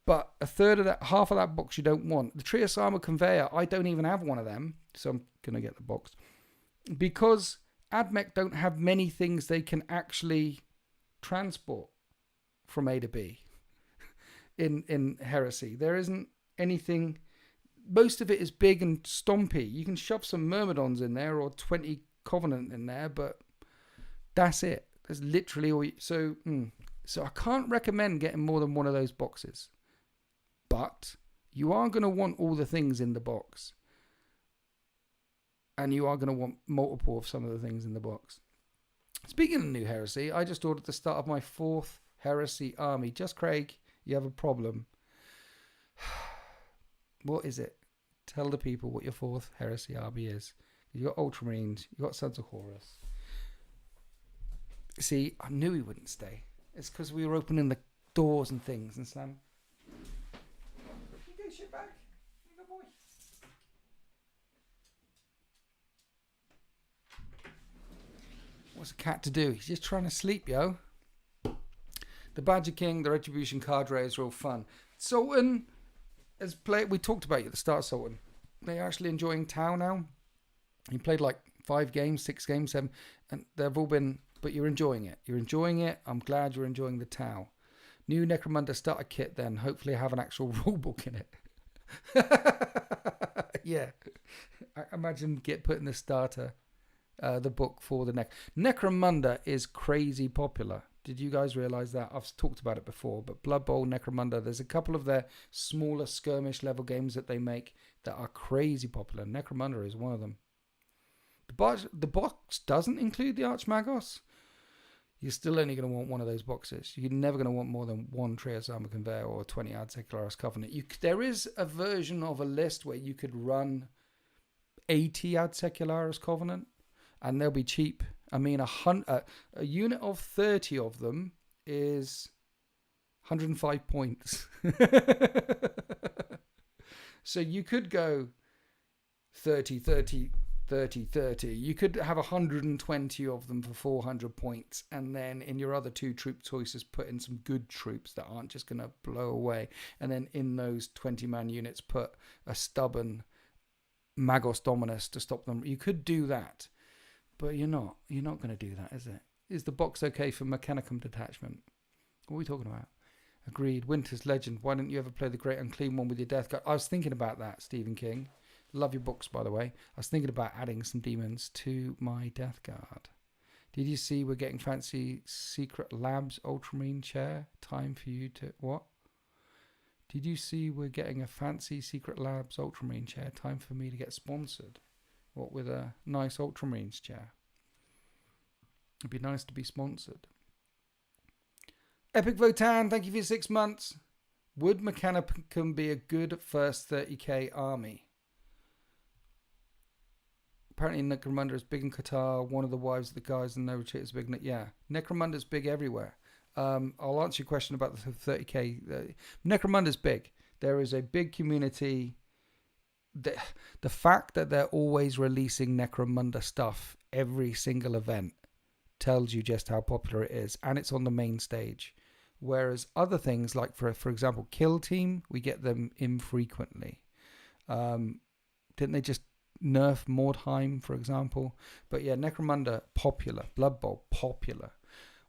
But a third of that, half of that box you don't want. The Trias Armor Conveyor, I don't even have one of them, so I'm going to get the box. Because AdMech don't have many things they can actually transport from A to B. In Heresy, there isn't anything. Most of it is big and stompy. You can shove some Myrmidons in there or 20 Covenant in there, but that's it. That's literally all. So I can't recommend getting more than one of those boxes. But you are going to want all the things in the box, and you are going to want multiple of some of the things in the box. Speaking of new Heresy, I just ordered the start of my 4th Heresy army. Just Craig, you have a problem. What is it? Tell the people what your 4th Heresy army is. You got Ultramarines, you got Sons of Horus. See, I knew he wouldn't stay. It's because we were opening the doors and things, and Sam. You go shit back. You go, boy. What's a cat to do? He's just trying to sleep, yo. The Badger King, the Retribution cadre is real fun. Sultan has played. We talked about you at the start, Sultan. They're actually enjoying Tau now. He played like 5 games, 6 games, 7, and they've all been. But you're enjoying it. You're enjoying it. I'm glad you're enjoying the Tau. New Necromunda starter kit. Then hopefully have an actual rulebook in it. Yeah, I imagine putting the starter, the book for the Necromunda is crazy popular. Did you guys realize that? I've talked about it before, but Blood Bowl, Necromunda, there's a couple of their smaller skirmish level games that they make that are crazy popular. Necromunda is one of them. The box doesn't include the Archmagos. You're still only going to want one of those boxes. You're never going to want more than one Trias Armor Conveyor or 20 Ad Secularis Covenant. There is a version of a list where you could run 80 Ad Secularis Covenant, and they'll be cheap. I mean, a unit of 30 of them is 105 points. So you could go 30, 30, 30, 30. You could have 120 of them for 400 points, and then in your other 2 troop choices put in some good troops that aren't just going to blow away, and then in those 20-man units put a stubborn Magos Dominus to stop them. You could do that. But you're not going to do that, is it? Is the box okay for Mechanicum detachment? What are we talking about? Agreed. Winter's Legend. Why don't you ever play the Great Unclean One with your Death Guard? I was thinking about that, Stephen King. Love your books, by the way. I was thinking about adding some demons to my Death Guard. Did you see we're getting fancy Secret Labs Ultramarine chair? Time for you to... What? Did you see we're getting a fancy Secret Labs Ultramarine chair? Time for me to get sponsored. What, with a nice Ultramarines chair? It'd be nice to be sponsored. Epic Votan, thank you for your 6 months. Would Mechanicum be a good first 30k army? Apparently Necromunda is big in Qatar. One of the wives of the guys in No Retreat is big. Yeah, Necromunda's big everywhere. I'll answer your question about the 30k. Necromunda's big. There is a big community. The fact that they're always releasing Necromunda stuff every single event tells you just how popular it is, and it's on the main stage. Whereas other things like, for example, Kill Team, we get them infrequently. Didn't they just nerf Mordheim, for example? But yeah, Necromunda, popular. Blood Bowl, popular.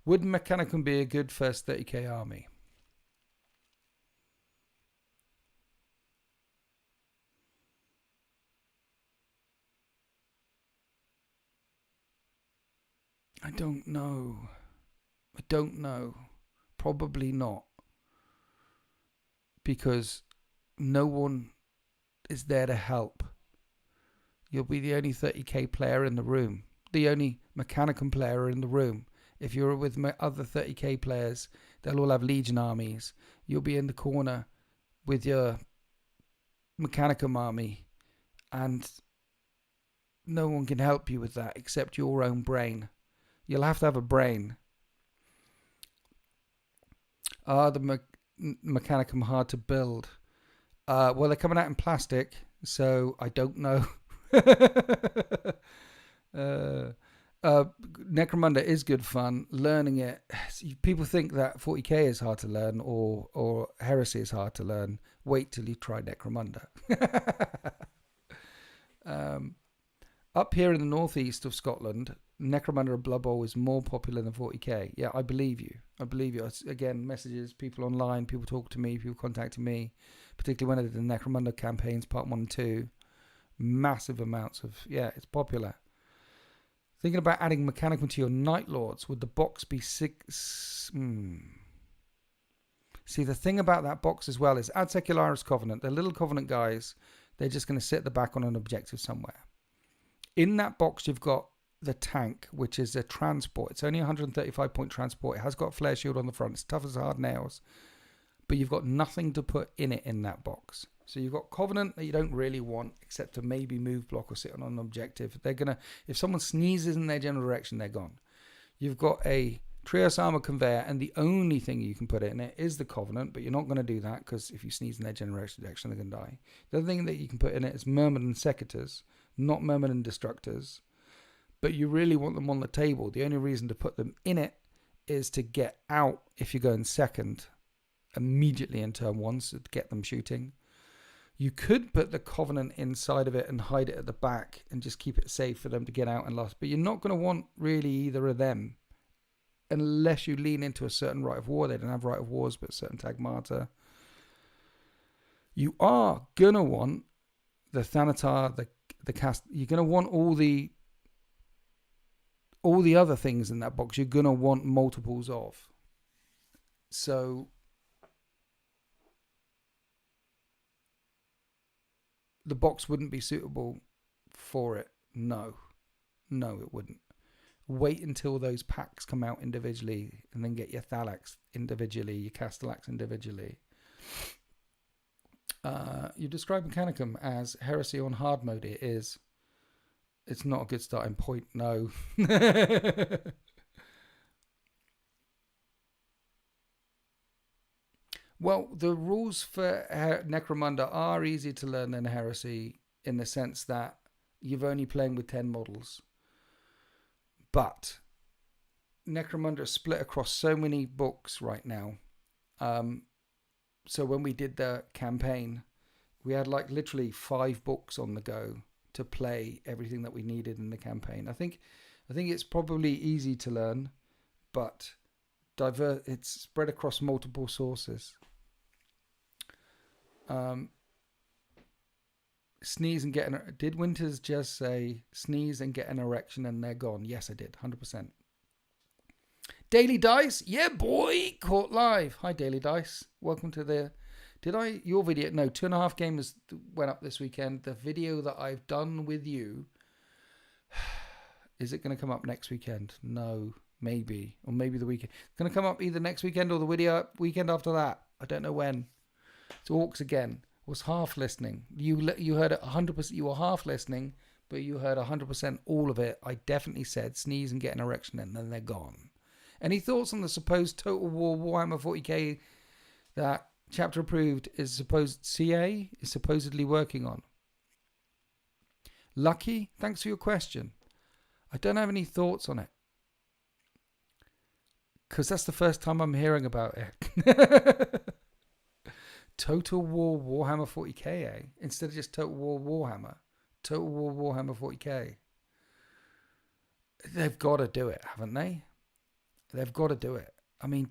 Would Mechanicum be a good first 30k army? I don't know. Probably not. Because no one is there to help. You'll be the only 30k player in the room. The only Mechanicum player in the room. If you're with other 30k players, they'll all have Legion armies. You'll be in the corner with your Mechanicum army. And no one can help you with that except your own brain. You'll have to have a brain. Are the Mechanicum hard to build? Well, they're coming out in plastic, so I don't know. Necromunda is good fun. Learning it, people think that 40k is hard to learn or Heresy is hard to learn. Wait till you try Necromunda. Up here in the northeast of Scotland, Necromunda and Blood Bowl is more popular than 40k. Yeah, I believe you. Again, messages, people online, people talk to me, people contacting me, particularly when I did the Necromunda campaigns, part 1 and 2. Massive amounts of, it's popular. Thinking about adding Mechanicum to your Night Lords, would the box be six? See, the thing about that box as well is add Secularis Covenant. They're little Covenant guys. They're just going to sit at the back on an objective somewhere. In that box, you've got the tank, which is a transport. It's only a 135 point transport. It has got a flare shield on the front. It's tough as hard nails. But you've got nothing to put in it in that box. So you've got Covenant that you don't really want, except to maybe move block or sit on an objective. They're going to, if someone sneezes in their general direction, they're gone. You've got a Trios Armor Conveyor, and the only thing you can put in it is the Covenant, but you're not going to do that, because if you sneeze in their general direction, they're going to die. The other thing that you can put in it is Myrmidon Secators, not Myrmidon Destructors, but you really want them on the table. The only reason to put them in it is to get out, if you're going second, immediately in turn 1, so to get them shooting. You could put the Covenant inside of it and hide it at the back and just keep it safe for them to get out and lost. But you're not going to want really either of them unless you lean into a certain Rite of War. They don't have Rite of Wars, but certain Tagmata. You are going to want the Thanatar, the cast. You're going to want all the other things in that box. You're going to want multiples of. So the box wouldn't be suitable for it. No, it wouldn't. Wait until those packs come out individually, and then get your Thalax individually, your Castellax individually. You describe Mechanicum as Heresy on hard mode. It is. It's not a good starting point, no. Well, the rules for Necromunda are easier to learn than Heresy, in the sense that you're only playing with 10 models. But Necromunda is split across so many books right now. So when we did the campaign, we had like literally 5 books on the go to play everything that we needed in the campaign. I think it's probably easy to learn, but it's spread across multiple sources. Sneeze and get an... Did Winters just say sneeze and get an erection and they're gone? Yes, I did. 100%. Daily Dice? Yeah, boy! Caught live. Hi, Daily Dice. Welcome to the... Your video... No, 2.5 Gamers went up this weekend. The video that I've done with you... Is it going to come up next weekend? No. Maybe. Or maybe the weekend. It's going to come up either next weekend or the weekend after that. I don't know when. It's Orcs again. Was half listening. You heard it 100%. You were half listening, but you heard 100% all of it. I definitely said sneeze and get an erection, and then they're gone. Any thoughts on the supposed Total War Warhammer 40k that chapter approved is supposedly working on? Lucky, thanks for your question. I don't have any thoughts on it, because that's the first time I'm hearing about it. Total War Warhammer 40k, eh? Instead of just Total War Warhammer. Total War Warhammer 40k. They've got to do it, haven't they? They've got to do it. I mean,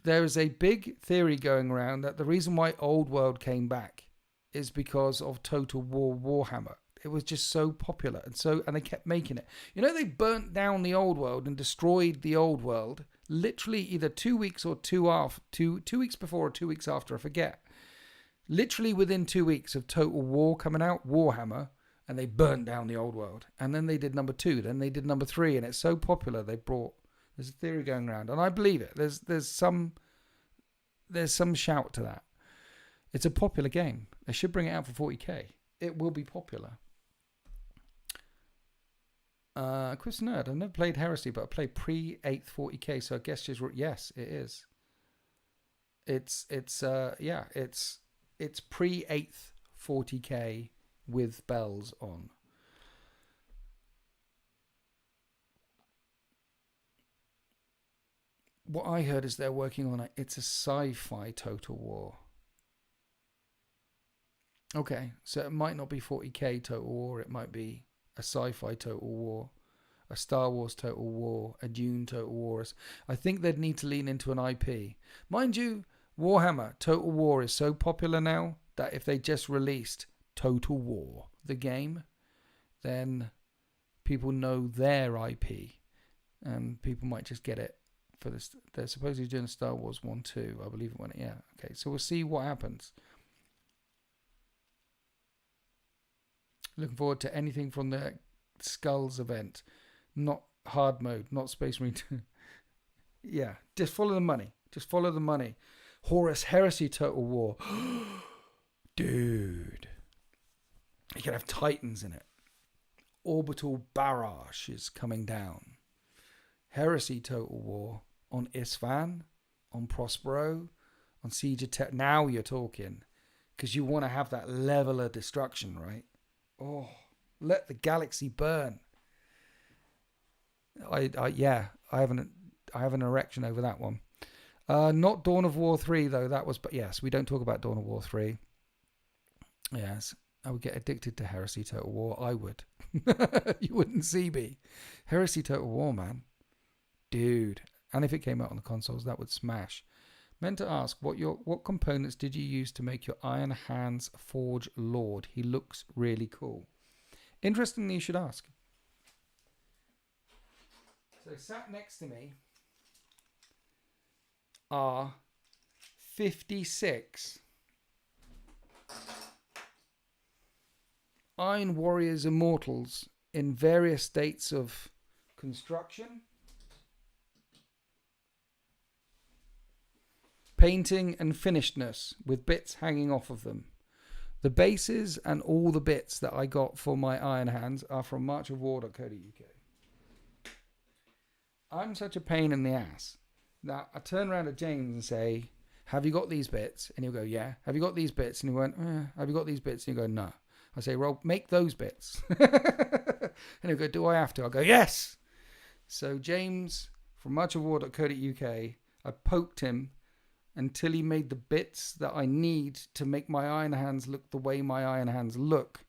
there is a big theory going around that the reason why Old World came back is because of Total War Warhammer. It was just so popular, and they kept making it. You know, they burnt down the Old World and destroyed the Old World. literally either 2 weeks or 2 weeks before or 2 weeks after, I forget. Literally within 2 weeks of Total War coming out, Warhammer, and they burnt down the old world. And then they did number 2, then they did number 3, and it's so popular they brought. There's a theory going around, and I believe it. There's some shout to that. It's a popular game. They should bring it out for 40k. It will be popular. Chris Nerd, I've never played Heresy, but I played pre-8th 40k, so I guess just yes, it is. It's pre-8th 40k with bells on. What I heard is they're working on it. It's a sci-fi Total War. Okay, so it might not be 40k Total War. It might be a sci-fi Total War, a Star Wars Total War, a Dune Total War. I think they'd need to lean into an IP. Mind you, Warhammer Total War is so popular now that if they just released Total War, the game, then people know their IP and people might just get it for this. They're supposedly doing a Star Wars 1-2, I believe it went. Yeah, okay, so we'll see what happens. Looking forward to anything from the Skulls event. Not hard mode, not Space Marine 2. Yeah, just follow the money. Just follow the money. Horus Heresy Total War. Dude. You can have Titans in it. Orbital Barrage is coming down. Heresy Total War on Isfahan, on Prospero, on Siege of Terra. Now you're talking. Because you want to have that level of destruction, right? Oh, let the galaxy burn. I have an erection over that one. Not Dawn of War 3 though. That was, but yes, we don't talk about Dawn of War 3. Yes, I would get addicted to Heresy Total War. I would. You wouldn't see me. Heresy Total War, man, dude. And if it came out on the consoles, that would smash. Meant to ask, what components did you use to make your Iron Hands Forge Lord? He looks really cool. Interestingly, you should ask. So sat next to me are 56 Iron Warriors Immortals in various states of construction, painting and finishedness with bits hanging off of them. The bases and all the bits that I got for my Iron Hands are from marchofwar.co.uk. I'm such a pain in the ass that I turn around to James and say, have you got these bits? And he'll go, yeah. Have you got these bits? And he went, have you got these bits? And he'll go, no. I say, well, make those bits. And he'll go, do I have to? I'll go, yes. So James from marchofwar.co.uk, I poked him until he made the bits that I need to make my Iron Hands look the way my Iron Hands look.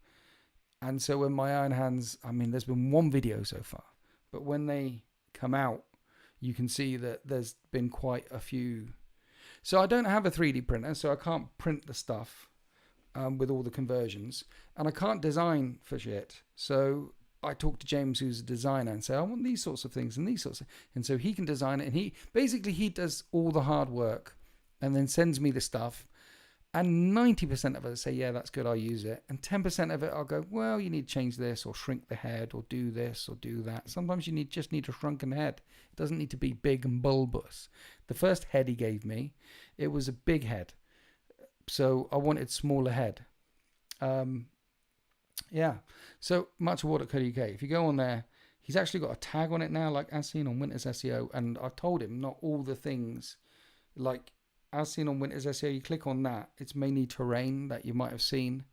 And so when my Iron Hands, I mean, there's been one video so far, but when they come out, you can see that there's been quite a few. So I don't have a 3D printer, so I can't print the stuff with all the conversions, and I can't design for shit. So I talk to James, who's a designer, and say, I want these sorts of things and these sorts of, and so he can design it, and he does all the hard work and then sends me the stuff. And 90% of it say, yeah, that's good, I'll use it. And 10% of it, I'll go, well, you need to change this or shrink the head or do this or do that. Sometimes you just need a shrunken head. It doesn't need to be big and bulbous. The first head he gave me, it was a big head. So I wanted smaller head. Yeah. So marchofwar.co.uk. If you go on there, he's actually got a tag on it now, like as seen on Winter's SEO. And I've told him not all the things, like as seen on Winter's SEO, you click on that, it's mainly terrain that you might have seen.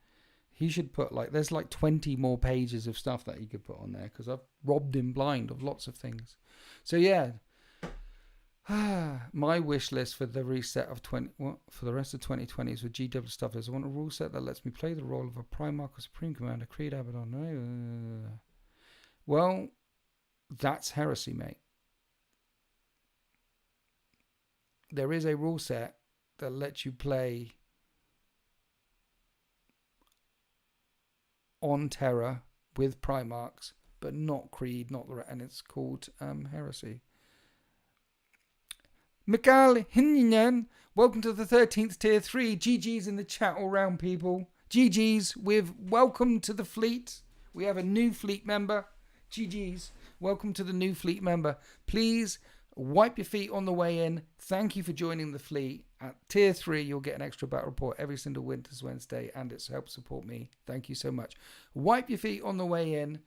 He should put there's 20 more pages of stuff that he could put on there, because I've robbed him blind of lots of things. So yeah, my wish list for the reset of for the rest of 2020 is with GW stuff is I want a rule set that lets me play the role of a Primarch or Supreme Commander, Creed Abaddon. Well, that's Heresy, mate. There is a rule set that lets you play on Terra with Primarchs, but not Creed, and it's called Heresy. Mikhail Hinyan, welcome to the 13th tier 3. GG's in the chat all round, people. GG's, welcome to the fleet. We have a new fleet member. GG's, welcome to the new fleet member. Please wipe your feet on the way in. Thank you for joining the fleet. At tier 3, you'll get an extra battle report every single Winter's Wednesday, and it's helped support me. Thank you so much. Wipe your feet on the way in.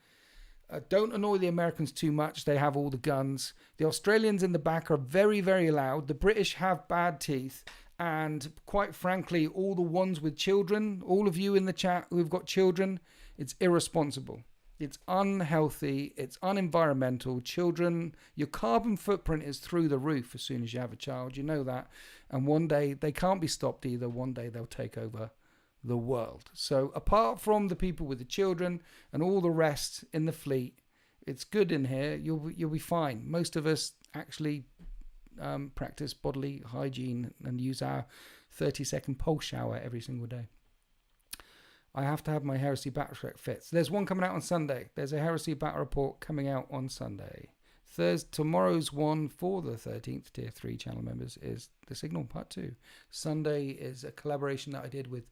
Don't annoy the Americans too much. They have all the guns. The Australians in the back are very, very loud. The British have bad teeth. And quite frankly, all the ones with children, all of you in the chat who've got children, it's irresponsible. It's unhealthy. It's unenvironmental. Children, your carbon footprint is through the roof as soon as you have a child. You know that. And one day, they can't be stopped either. One day, they'll take over the world. So apart from the people with the children and all the rest in the fleet, it's good in here. You'll be fine. Most of us actually practice bodily hygiene and use our 30-second pulse shower every single day. I have to have my Heresy battle fits. There's one coming out on Sunday. There's a Heresy battle report coming out on Sunday. Tomorrow's one for the 13th tier 3 channel members is the Signal Part 2. Sunday is a collaboration that I did with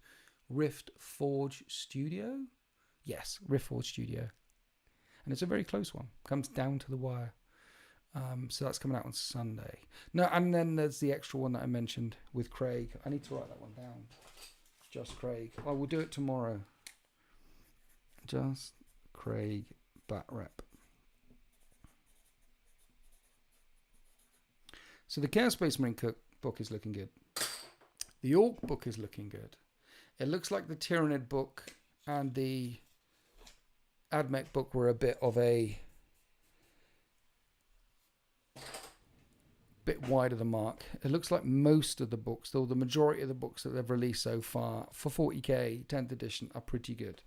Rift Forge Studio. Yes, Rift Forge Studio. And it's a very close one. Comes down to the wire. So that's coming out on Sunday. No, and then there's the extra one that I mentioned with Craig. I need to write that one down. Just Craig. Well, we'll do it tomorrow. Just Craig Bat Rep. So the Chaos Space Marine book is looking good. The Orc book is looking good. It looks like the Tyrannid book and the Admech book were a bit wide of the mark. It looks like most of the books, though the majority of the books that they've released so far for 40k 10th edition are pretty good.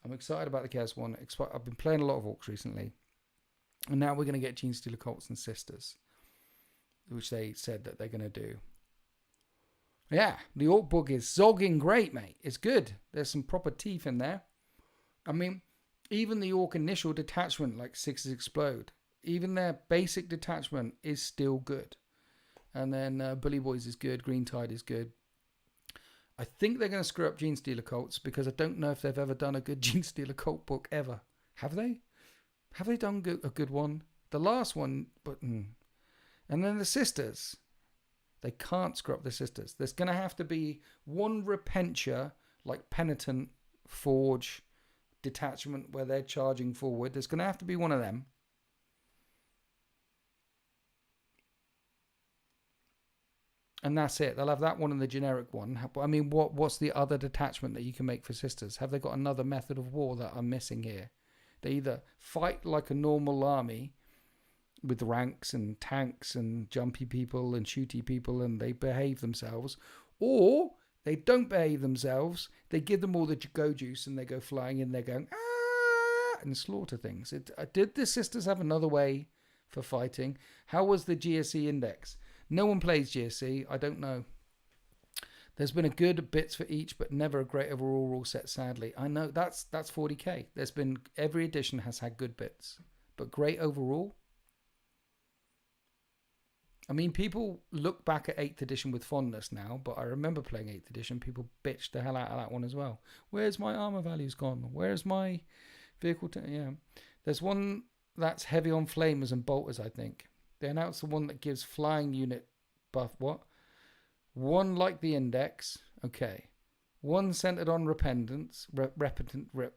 I'm excited about the Chaos one. I've been playing a lot of Orcs recently. And now we're going to get Genestealer Cults and Sisters, which they said that they're going to do. Yeah, the Orc book is zogging great, mate. It's good. There's some proper teeth in there. I mean, even the Orc initial detachment, like Sixes Explode, even their basic detachment is still good. And then Bully Boys is good. Green Tide is good. I think they're going to screw up Genestealer Cults because I don't know if they've ever done a good Genestealer Cult book ever. Have they? Have they done a good one? The last one, but... And then the Sisters. They can't screw up the Sisters. There's going to have to be one Repentia, like Penitent, Forge, detachment where they're charging forward. There's going to have to be one of them. And that's it. They'll have that one and the generic one. I mean, what's the other detachment that you can make for Sisters? Have they got another method of war that I'm missing here? They either fight like a normal army with ranks and tanks and jumpy people and shooty people and they behave themselves, or they don't behave themselves. They give them all the go juice and they go flying in. They're going, ah, and slaughter things. Did the Sisters have another way for fighting? How was the GSE index? No one plays GSE. I don't know. There's been a good bits for each, but never a great overall rule set, sadly. I know that's 40k. There's been, every edition has had good bits, but great overall. I mean, people look back at 8th edition with fondness now, but I remember playing 8th edition. People bitched the hell out of that one as well. Where's my armor values gone? Where's my vehicle? Yeah. There's one that's heavy on flamers and bolters, I think. They announced the one that gives flying unit buff. What? One like the index. Okay. One centered on repentance.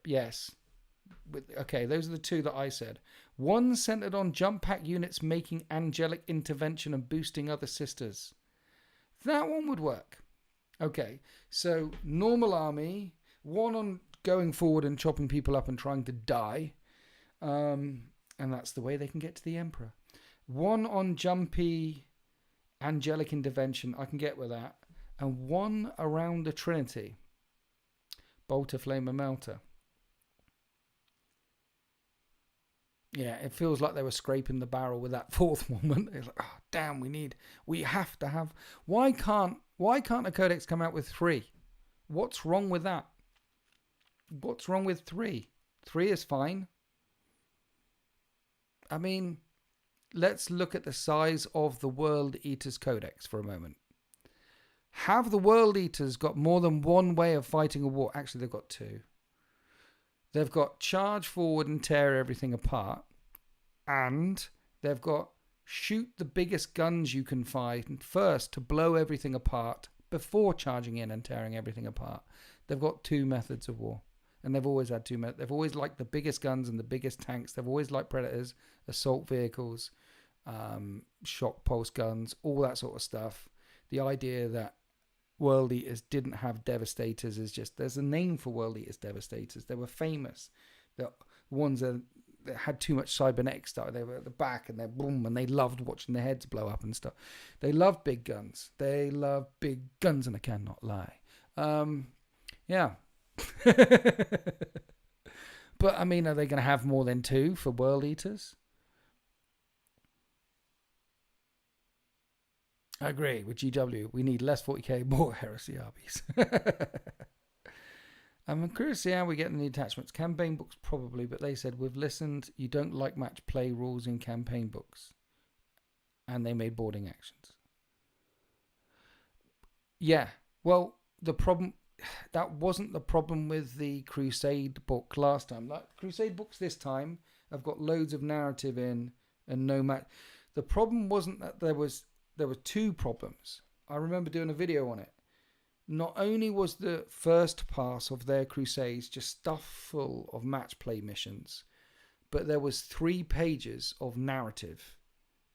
Yes. Okay, those are the two that I said. One centered on jump pack units making angelic intervention and boosting other sisters. That one would work. Okay, so normal army, one on going forward and chopping people up and trying to die. And that's the way they can get to the Emperor. One on jumpy angelic intervention, I can get with that. And one around the Trinity. Bolter, Flamer, Melter. Yeah, it feels like they were scraping the barrel with that fourth one. It's like, oh, damn, we have to have. Why can't a codex come out with 3? What's wrong with that? What's wrong with 3? 3 is fine. I mean, let's look at the size of the World Eaters Codex for a moment. Have the World Eaters got more than one way of fighting a war? Actually, they've got two. They've got charge forward and tear everything apart. And they've got shoot the biggest guns you can find first to blow everything apart before charging in and tearing everything apart. They've got two methods of war. And they've always had two methods. They've always liked the biggest guns and the biggest tanks. They've always liked Predators, assault vehicles, shock pulse guns, all that sort of stuff. The idea that World Eaters didn't have Devastators is just, there's a name for World Eaters Devastators. They were famous. The ones that had too much cybernetic stuff. They were at the back and they're boom, and they loved watching their heads blow up and stuff. They loved big guns. They love big guns, and I cannot lie. Yeah. But I mean, are they going to have more than two for World Eaters? I agree with GW. We need less 40k, more Heresy armies. I'm curious to see how we get the attachments. Campaign books probably, but they said, we've listened, you don't like match play rules in campaign books. And they made boarding actions. Yeah, well, the problem, that wasn't the problem with the Crusade book last time. Like Crusade books this time have got loads of narrative in and no match. The problem wasn't that there were two problems. I remember doing a video on it. Not only was the first pass of their Crusades just stuff full of match play missions, but there was 3 pages of narrative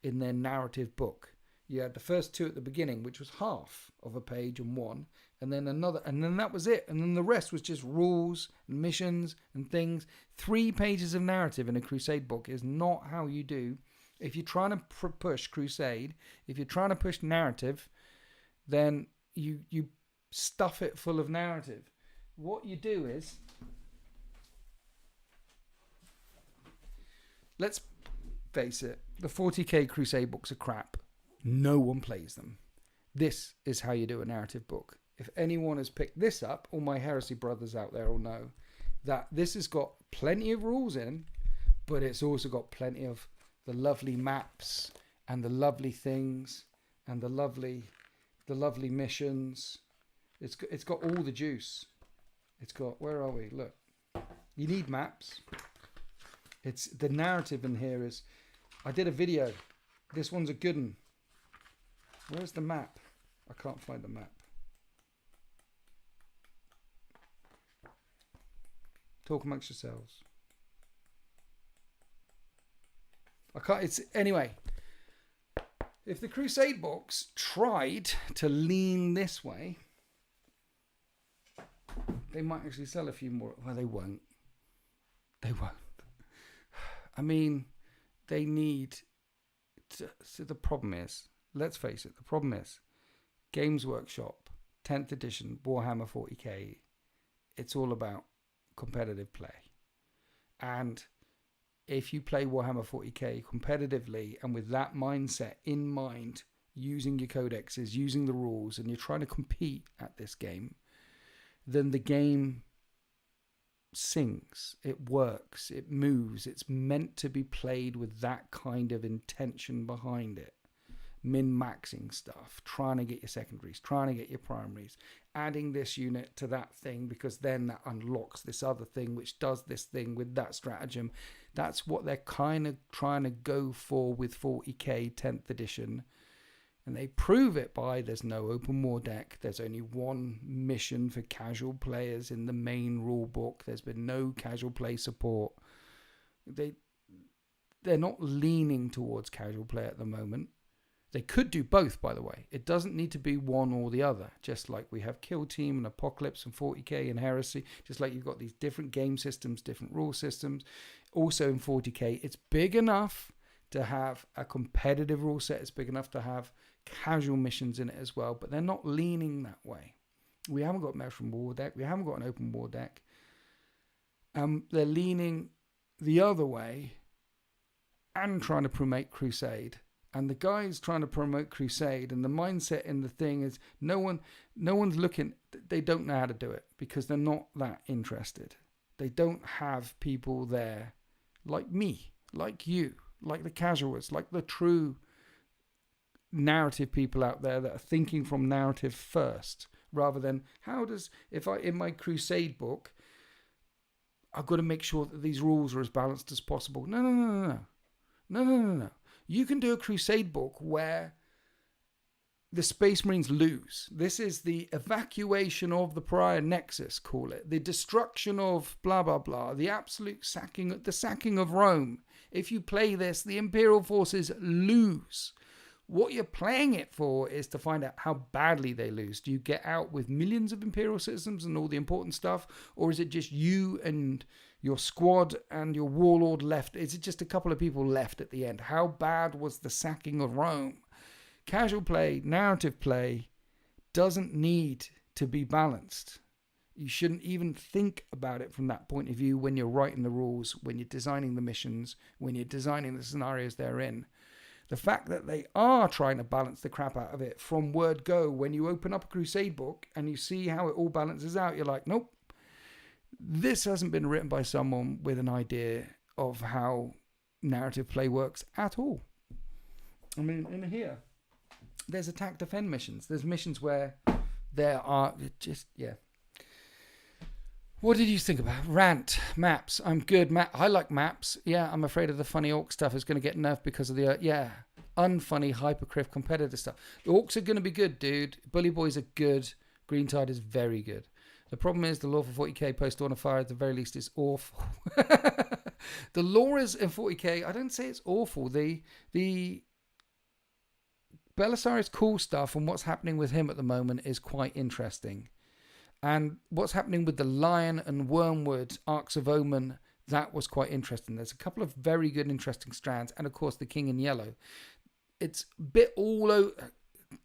in their narrative book. You had the first 2 at the beginning, which was half of a page and one, and then another, and then that was it. And then the rest was just rules and missions and things. 3 pages of narrative in a Crusade book is not how you do. If you're trying to push Crusade, if you're trying to push narrative, then you stuff it full of narrative. What you do is, let's face it, the 40k Crusade books are crap. No one plays them. This is how you do a narrative book. If anyone has picked this up, all my Heresy brothers out there will know that this has got plenty of rules in, but it's also got plenty of the lovely maps and the lovely things and the lovely missions. It's got all the juice. It's got, where are we? Look, you need maps. It's the narrative in here is, I did a video. This one's a good one. Where's the map? I can't find the map. Talk amongst yourselves. I can't, it's, anyway. If the Crusade books tried to lean this way, they might actually sell a few more. Well, they won't. They won't. I mean, they need to, so the problem is, let's face it, the problem is Games Workshop, 10th edition, Warhammer 40k, it's all about competitive play. And if you play Warhammer 40k competitively and with that mindset in mind, using your codexes, using the rules, and you're trying to compete at this game, then the game sings, it works, it moves. It's meant to be played with that kind of intention behind it. Min-maxing stuff, trying to get your secondaries, trying to get your primaries, adding this unit to that thing because then that unlocks this other thing which does this thing with that stratagem. That's what they're kind of trying to go for with 40k 10th edition. And they prove it by there's no open war deck. There's only one mission for casual players in the main rule book. There's been no casual play support. They're not leaning towards casual play at the moment. They could do both, by the way. It doesn't need to be one or the other. Just like we have Kill Team and Apocalypse and 40k and Heresy. Just like you've got these different game systems, different rule systems. Also in 40k, it's big enough to have a competitive rule set. It's big enough to have casual missions in it as well. But they're not leaning that way. We haven't got a Mushroom War deck. We haven't got an open war deck. They're leaning the other way and trying to promote Crusade. And the guys trying to promote Crusade and the mindset in the thing is no one's looking. They don't know how to do it because they're not that interested. They don't have people there like me, like you, like the casuals, like the true narrative people out there that are thinking from narrative first, rather than in my crusade book, I've got to make sure that these rules are as balanced as possible. No. You can do a crusade book where the Space Marines lose. This is the evacuation of the Pariah Nexus, call it. The destruction of blah, blah, blah. The absolute sacking of Rome. If you play this, the Imperial forces lose. What you're playing it for is to find out how badly they lose. Do you get out with millions of Imperial citizens and all the important stuff? Or is it just you and your squad and your warlord left? Is it just a couple of people left at the end? How bad was the sacking of Rome? Casual play, narrative play, doesn't need to be balanced. You shouldn't even think about it from that point of view when you're writing the rules, when you're designing the missions, when you're designing the scenarios they're in. The fact that they are trying to balance the crap out of it from word go, when you open up a crusade book and you see how it all balances out, you're like, nope, this hasn't been written by someone with an idea of how narrative play works at all. I mean, in here, there's attack defend missions. There's missions where there are just, yeah. What did you think about rant maps? I'm good. I like maps. Yeah, I'm afraid of the funny orc stuff is going to get nerfed because of the unfunny hypercriff competitive stuff. The orcs are going to be good, dude. Bully boys are good. Green Tide is very good. The problem is the lore for 40k post Dawn of Fire at the very least is awful. The lore is in 40k. I don't say it's awful. The Belisarius cool stuff and what's happening with him at the moment is quite interesting. And what's happening with the Lion and Wormwood Arcs of Omen, that was quite interesting. There's a couple of very good, interesting strands. And, of course, the King in Yellow. It's a bit all over.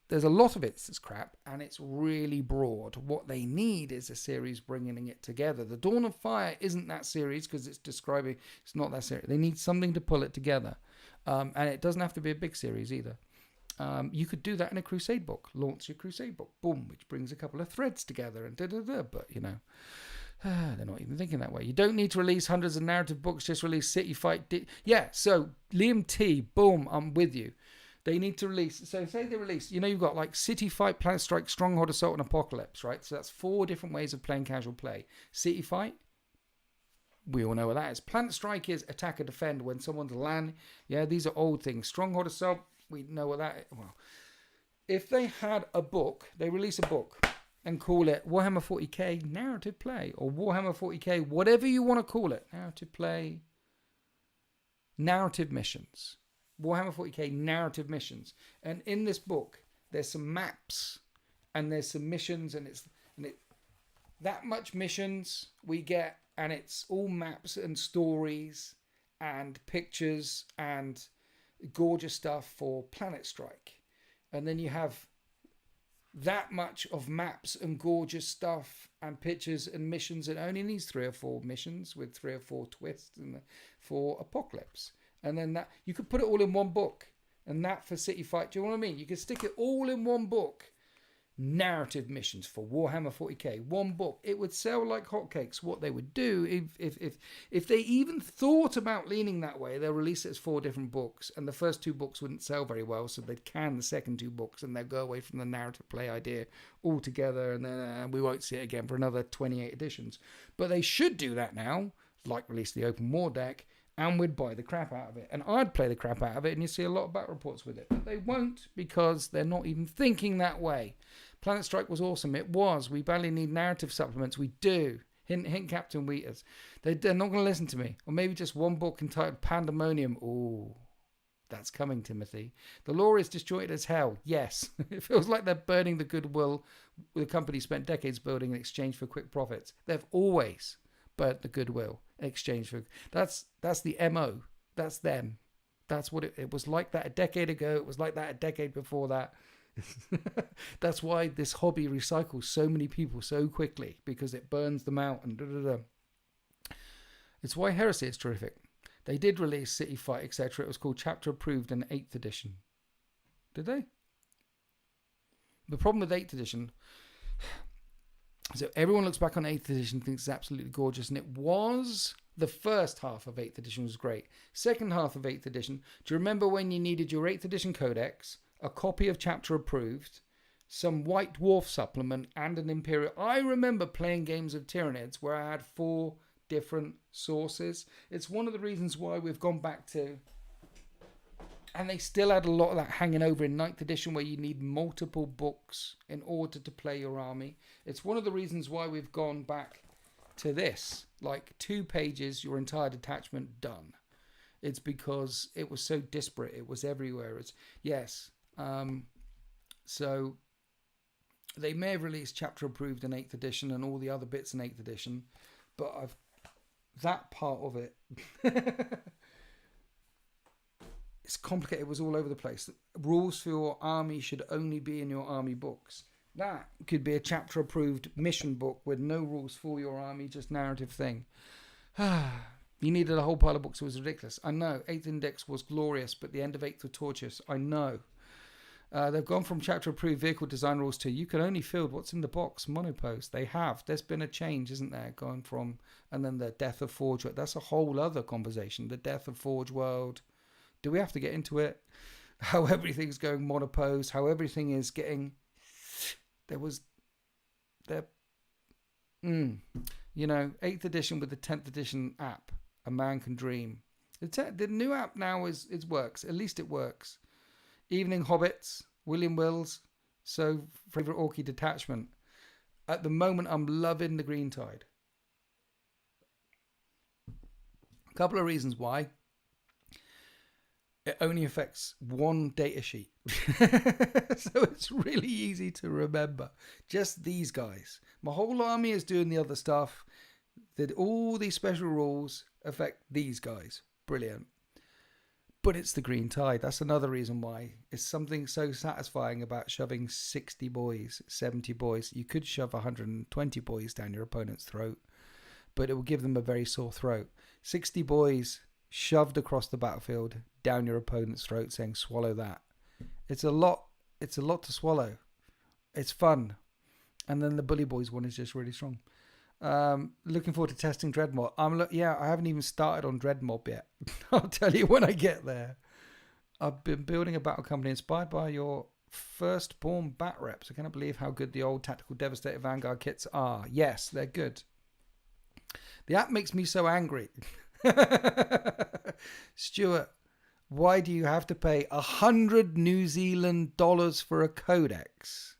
There's a lot of it that's crap, and it's really broad. What they need is a series bringing it together. The Dawn of Fire isn't that series because it's not that series. They need something to pull it together. And it doesn't have to be a big series either. You could do that in a crusade book. Launch your crusade book, boom, which brings a couple of threads together and da-da-da. But, they're not even thinking that way. You don't need to release hundreds of narrative books, just release City Fight. So Liam T, boom, I'm with you. They need to release, so say they release, you've got like City Fight, Planet Strike, Stronghold Assault, and Apocalypse, right? So that's 4 different ways of playing casual play. City Fight, we all know what that is. Planet Strike is attack or defend when someone's land. Yeah, these are old things. Stronghold Assault, we know what that is. Well, if they had a book, they release a book and call it Warhammer 40k Narrative Play or Warhammer 40k, whatever you want to call it, Narrative Play, Narrative Missions. Warhammer 40k Narrative Missions. And in this book, there's some maps and there's some missions and it's that much missions we get, and it's all maps and stories and pictures and gorgeous stuff for Planet Strike. And then you have that much of maps and gorgeous stuff and pictures and missions, and only needs 3 or 4 missions with 3 or 4 twists and 4 Apocalypse. And then that you could put it all in one book, and that for City Fight. Do you know what I mean? You could stick it all in one book. Narrative missions for Warhammer 40k, one book. It would sell like hotcakes. What they would do if they even thought about leaning that way, they'll release it as 4 different books, and the first 2 books wouldn't sell very well, so they'd can the second 2 books and they'll go away from the narrative play idea altogether, and then we won't see it again for another 28 editions. But they should do that now, like release the open war deck, and we'd buy the crap out of it, and I'd play the crap out of it, and you see a lot of battle reports with it. But they won't, because they're not even thinking that way. Planet Strike was awesome. It was. We badly need narrative supplements. We do. Hint, hint, Captain Wheaters. They're not going to listen to me. Or maybe just one book entitled Pandemonium. Ooh, that's coming, Timothy. The lore is disjointed as hell. Yes. It feels like they're burning the goodwill the company spent decades building in exchange for quick profits. They've always burnt the goodwill in exchange for... That's the MO. That's them. That's what it was like that a decade ago. It was like that a decade before that. That's why this hobby recycles so many people so quickly, because it burns them out and da-da-da. It's why Heresy is terrific. They did release City Fight, etc. It was called Chapter Approved in 8th edition. Did they? The problem with 8th edition, so everyone looks back on 8th edition and thinks it's absolutely gorgeous, and it was The first half of 8th edition was great. Second half of 8th edition, do you remember when you needed your 8th edition codex, a copy of chapter approved, some White Dwarf supplement, and an Imperial? I remember playing games of Tyranids where I had 4 different sources. It's one of the reasons why we've gone back to... And they still had a lot of that hanging over in 9th edition where you need multiple books in order to play your army. It's one of the reasons why we've gone back to this. Like 2 pages, your entire detachment done. It's because it was so disparate. It was everywhere. So they may have released chapter approved in 8th edition and all the other bits in 8th edition. But that part of it... It's complicated. It was all over the place. Rules for your army should only be in your army books. That could be a chapter approved mission book with no rules for your army, just narrative thing. You needed a whole pile of books. It was ridiculous. I know. 8th Index was glorious, but the end of 8th was torturous. I know. They've gone from chapter approved vehicle design rules to you can only field what's in the box monopost. They have. There's been a change, isn't there? Going from, and then the Death of Forge. That's a whole other conversation. The Death of Forge world. Do we have to get into it? How everything's going monopose, how everything is getting... You know, 8th edition with the 10th edition app, A Man Can Dream. The new app now is works. At least it works. Evening Hobbits, William Wills, so favourite Orky detachment. At the moment, I'm loving the Green Tide. A couple of reasons why. It only affects one data sheet. So it's really easy to remember. Just these guys. My whole army is doing the other stuff. All these special rules affect these guys. Brilliant. But it's the Green Tide. That's another reason why. It's something so satisfying about shoving 60 boys, 70 boys. You could shove 120 boys down your opponent's throat, but it will give them a very sore throat. 60 boys shoved across the battlefield down your opponent's throat saying swallow that. It's a lot to swallow. It's fun. And then the Bully Boys one is just really strong. Looking forward to testing Dreadmob. I haven't even started on Dreadmob yet. I'll tell you when I get there. I've been building a battle company inspired by your firstborn bat reps. I cannot believe how good the old Tactical Devastator Vanguard kits are. Yes, they're good. The app makes me so angry. Stuart, why do you have to pay 100 New Zealand dollars for a codex?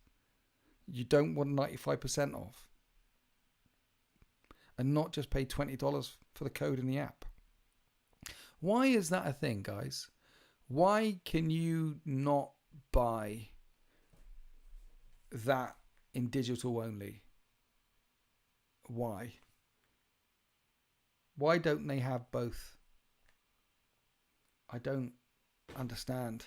You don't want 95% off. And not just pay $20 for the code in the app. Why is that a thing, guys? Why can you not buy that in digital only? Why? Why don't they have both? I don't understand.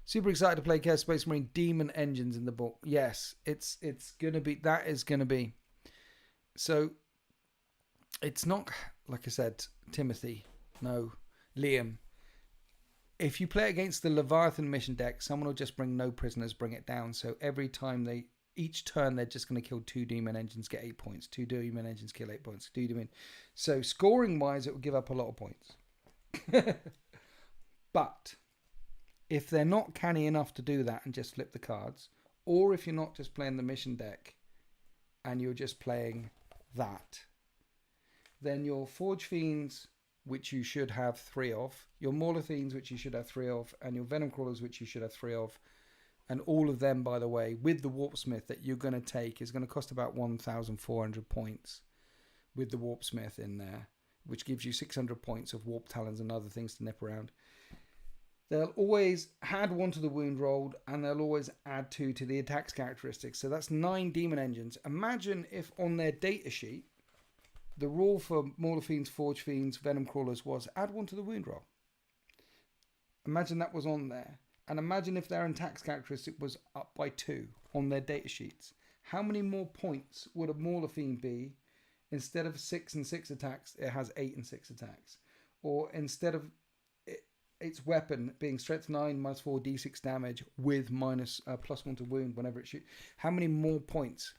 Super excited to play Chaos Space Marine Demon Engines in the book. Yes, it's gonna be. That is gonna be. So it's not like I said, Timothy. No, Liam. If you play against the Leviathan mission deck, someone will just bring no prisoners, bring it down. So every time each turn they're just going to kill 2 demon engines, get 8 points. 2 demon engines, kill 8 points. 2 demon. So scoring wise, it will give up a lot of points. But if they're not canny enough to do that and just flip the cards, or if you're not just playing the mission deck and you're just playing that, then your Forge Fiends, which you should have 3 of, your Mauler Fiends, which you should have 3 of, and your Venom Crawlers, which you should have 3 of, and all of them, by the way, with the Warpsmith that you're going to take, is going to cost about 1,400 points with the Warpsmith in there, which gives you 600 points of Warp Talons and other things to nip around. They'll always add 1 to the wound roll, and they'll always add 2 to the attacks characteristics. So that's 9 Demon Engines. Imagine if on their data sheet, the rule for Mauler Fiends, Forge Fiends, Venom Crawlers was add 1 to the wound roll. Imagine that was on there. And imagine if their attacks characteristic was up by 2 on their data sheets. How many more points would a Mauler Fiend be? Instead of 6 and 6 attacks, it has 8 and 6 attacks. Or instead of its weapon being strength 9 minus 4 d6 damage with minus +1 to wound whenever it shoots. How many more points?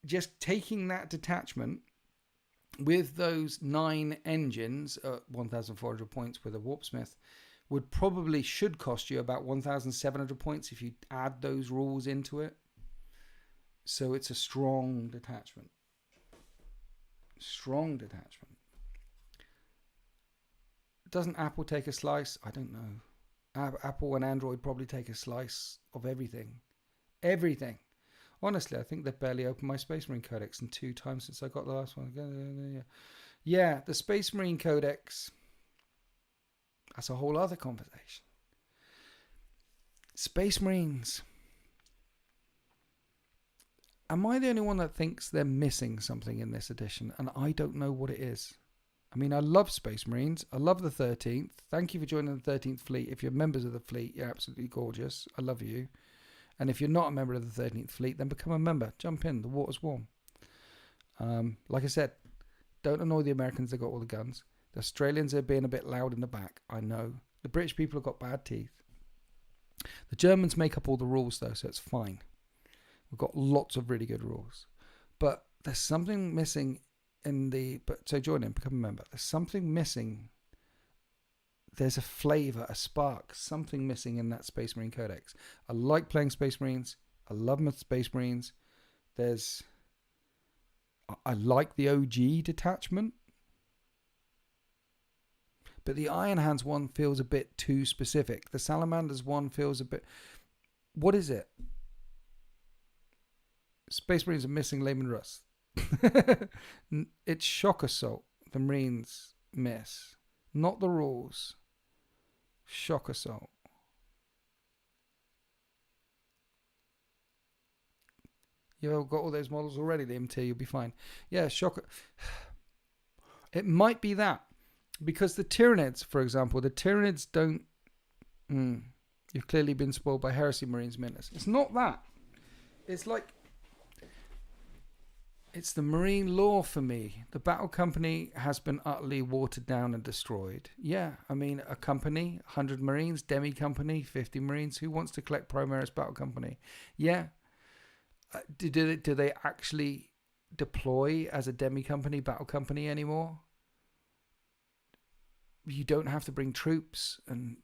Just taking that detachment with those 9 engines at 1,400 points with a Warpsmith should cost you about 1,700 points if you add those rules into it. So it's a strong detachment. Strong detachment. Doesn't Apple take a slice? I don't know. Apple and Android probably take a slice of everything. Everything. Honestly, I think they've barely opened my Space Marine Codex in 2 times since I got the last one. Yeah, the Space Marine Codex. That's a whole other conversation. Space Marines. Am I the only one that thinks they're missing something in this edition? And I don't know what it is. I mean, I love Space Marines. I love the 13th. Thank you for joining the 13th Fleet. If you're members of the fleet, you're absolutely gorgeous. I love you. And if you're not a member of the 13th Fleet, then become a member. Jump in. The water's warm. Like I said, don't annoy the Americans. They got all the guns. The Australians are being a bit loud in the back. I know. The British people have got bad teeth. The Germans make up all the rules, though, so it's fine. We've got lots of really good rules. But there's something missing in the... So join in, become a member. There's something missing. There's a flavour, a spark, something missing in that Space Marine Codex. I like playing Space Marines. I love my Space Marines. I like the OG detachment. But the Iron Hands one feels a bit too specific. The Salamanders one feels a bit... What is it? Space Marines are missing Lehman Russ. It's Shock Assault. The Marines miss. Not the rules. Shock Assault. You've got all those models already, the MT, you'll be fine. Yeah, Shock... It might be that. Because the Tyranids, for example, the Tyranids don't... You've clearly been spoiled by Heresy Marines Menace. It's not that. It's like... It's the Marine lore for me. The Battle Company has been utterly watered down and destroyed. Yeah, I mean, a company, 100 Marines, Demi Company, 50 Marines. Who wants to collect Primaris Battle Company? Yeah. Do they actually deploy as a Demi Company, Battle Company anymore? You don't have to bring troops, and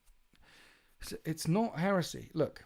it's not Heresy. Look,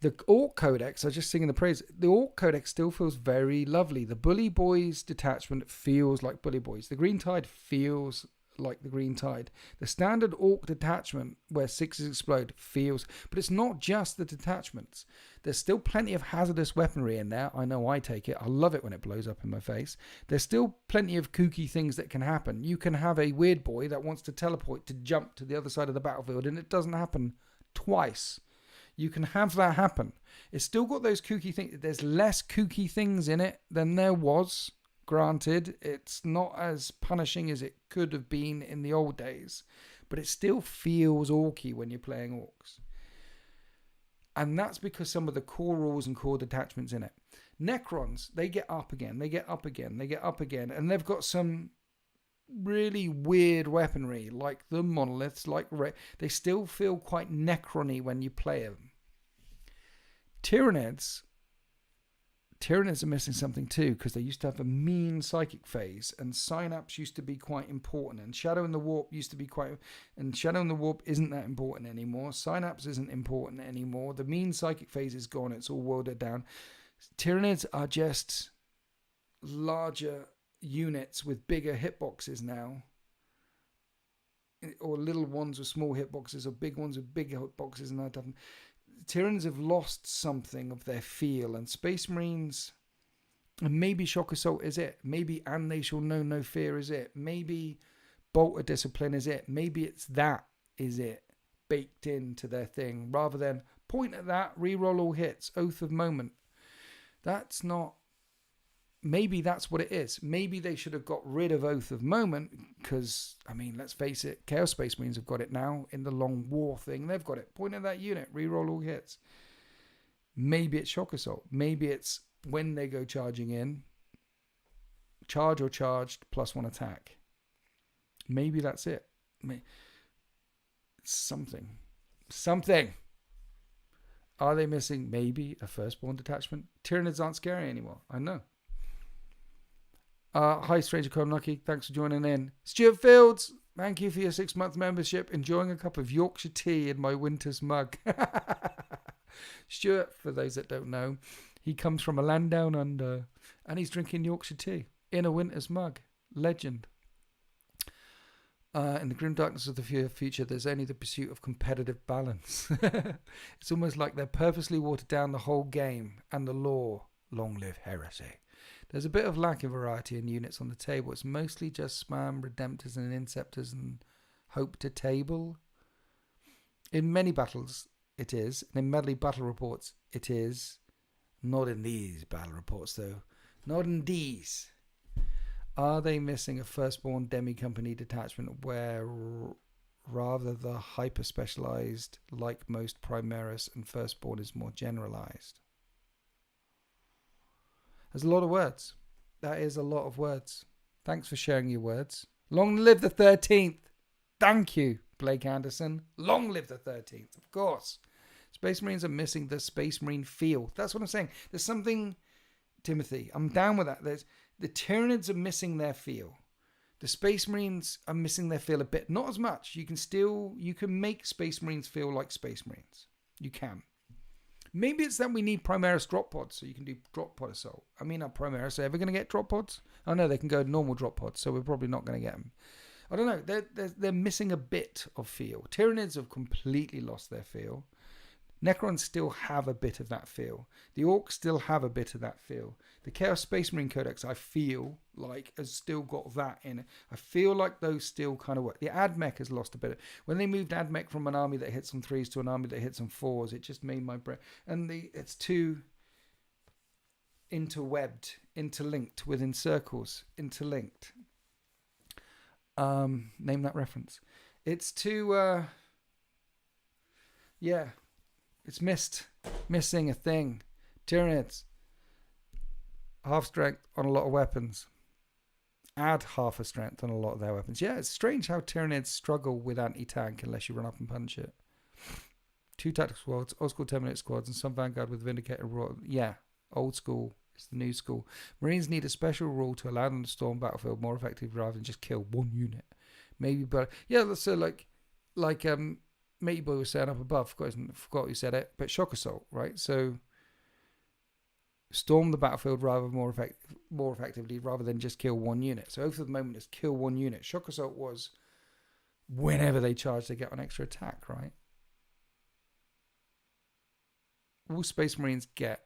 the Orc Codex, I was just singing the praise. The Orc Codex still feels very lovely. The Bully Boys detachment feels like Bully Boys. The Green Tide feels like the Green Tide. The standard Orc detachment where 6s explode feels... But it's not just the detachments. There's still plenty of hazardous weaponry in there. I know I take it. I love it when it blows up in my face. There's still plenty of kooky things that can happen. You can have a weird boy that wants to teleport to jump to the other side of the battlefield, and it doesn't happen twice. You can have that happen. It's still got those kooky things. There's less kooky things in it than there was. Granted, it's not as punishing as it could have been in the old days, but it still feels orky when you're playing orcs. And that's because some of the core rules and core detachments in it. Necrons, they get up again, they get up again, they get up again, and they've got some really weird weaponry, like the monoliths, they still feel quite Necron-y when you play them. Tyranids are missing something too, because they used to have a mean psychic phase, and synapse used to be quite important, and Shadow in the Warp used to be and Shadow in the Warp isn't that important anymore. Synapse isn't important anymore. The mean psychic phase is gone. It's all watered down. Tyranids are just larger units with bigger hitboxes now, or little ones with small hitboxes, or big ones with big hitboxes, and that doesn't... Tyranids have lost something of their feel, and Space Marines, and maybe Shock Assault is it, maybe And They Shall Know No Fear is it, maybe Bolt of Discipline is it, maybe it's that is it, baked into their thing, rather than point at that, reroll all hits, Oath of Moment. That's not... Maybe that's what it is. Maybe they should have got rid of Oath of Moment, because, I mean, let's face it, Chaos Space Marines have got it now in the Long War thing. They've got it. Point at that unit, reroll all hits. Maybe it's Shock Assault. Maybe it's when they go charging in, charge or charged +1 attack. Maybe that's it. Something. Are they missing maybe a Firstborn detachment? Tyranids aren't scary anymore. I know. Hi, Stranger Come Lucky. Thanks for joining in. Stuart Fields, thank you for your 6-month membership. Enjoying a cup of Yorkshire tea in my winter's mug. Stuart, for those that don't know, he comes from a land down under, and he's drinking Yorkshire tea in a winter's mug. Legend. In the grim darkness of the future, there's only the pursuit of competitive balance. It's almost like they're purposely watered down the whole game and the law. Long live Heresy. There's a bit of lack of variety in units on the table. It's mostly just spam, redemptors and inceptors and hope to table. In many battles, it is. And in medley battle reports, it is. Not in these battle reports, though. Not in these. Are they missing a firstborn demi-company detachment where rather the hyper-specialized, like most Primaris and firstborn, is more generalized? There's a lot of words. That is a lot of words. Thanks for sharing your words. Long live the 13th. Thank you, Blake Anderson. Long live the 13th, of course. Space Marines are missing the Space Marine feel. That's what I'm saying. There's something, Timothy, I'm down with that. The Tyranids are missing their feel. The Space Marines are missing their feel a bit. Not as much. You can make Space Marines feel like Space Marines. You can. Maybe it's that we need Primaris drop pods so you can do drop pod assault. I mean, are Primaris ever going to get drop pods? Oh no, they can go normal drop pods, so we're probably not going to get them. I don't know. They're missing a bit of feel. Tyranids have completely lost their feel. Necrons still have a bit of that feel. The Orcs still have a bit of that feel. The Chaos Space Marine Codex, I feel like, has still got that in it. I feel like those still kind of work. The AdMech has lost a bit. When they moved AdMech from an army that hits on 3s to an army that hits on 4s, it just made my brain... And it's too interwebbed, interlinked within circles. Interlinked. Name that reference. It's too... yeah... It's missing a thing. Tyranids, half strength on a lot of weapons. Add half a strength on a lot of their weapons. Yeah, it's strange how Tyranids struggle with anti-tank unless you run up and punch it. 2 tactical squads, old school Terminator squads, and some Vanguard with Vindicator. Yeah, old school is the new school. Marines need a special rule to allow them to storm battlefield more effectively rather than just kill one unit. Maybe, but yeah, so like Matey Boy was saying up above, forgot who said it, but shock assault, right? So storm the battlefield more effectively rather than just kill one unit. So Oath of the Moment is kill one unit. Shock assault was whenever they charge, they get an extra attack, right? All Space Marines get.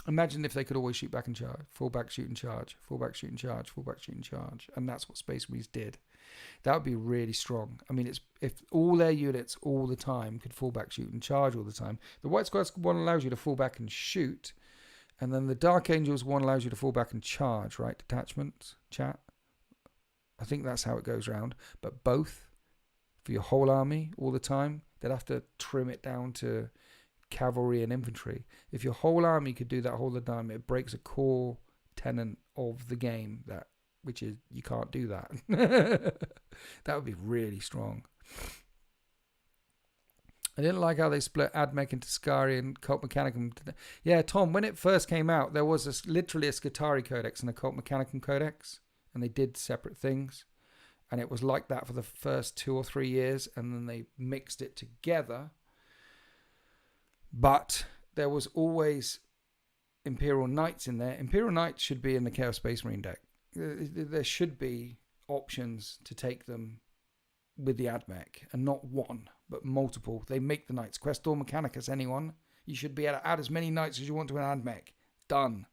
Imagine if they could always shoot back and charge, fall back, shoot and charge, fall back, shoot and charge, fall back, shoot and charge, and that's what Space Marines did. That would be really strong. I mean, it's if all their units all the time could fall back, shoot and charge all the time. The White Squad one allows you to fall back and shoot, and then the Dark Angels one allows you to fall back and charge, right? Detachments, chat. I think that's how it goes around. But both for your whole army all the time, they'd have to trim it down to cavalry and infantry. If your whole army could do that all the time, it breaks a core tenet of the game, which is you can't do that. That would be really strong. I didn't like how they split AdMech into Scari and Cult Mechanicum. Yeah, Tom, when it first came out, there was literally a Scutari Codex and a Cult Mechanicum Codex, and they did separate things. And it was like that for the first 2 or 3 years, and then they mixed it together. But there was always Imperial Knights in there. Imperial Knights should be in the Chaos Space Marine deck. There should be options to take them with the AdMech, and not one, but multiple. They make the Knights. Questor Mechanicus, anyone? You should be able to add as many Knights as you want to an AdMech. Done.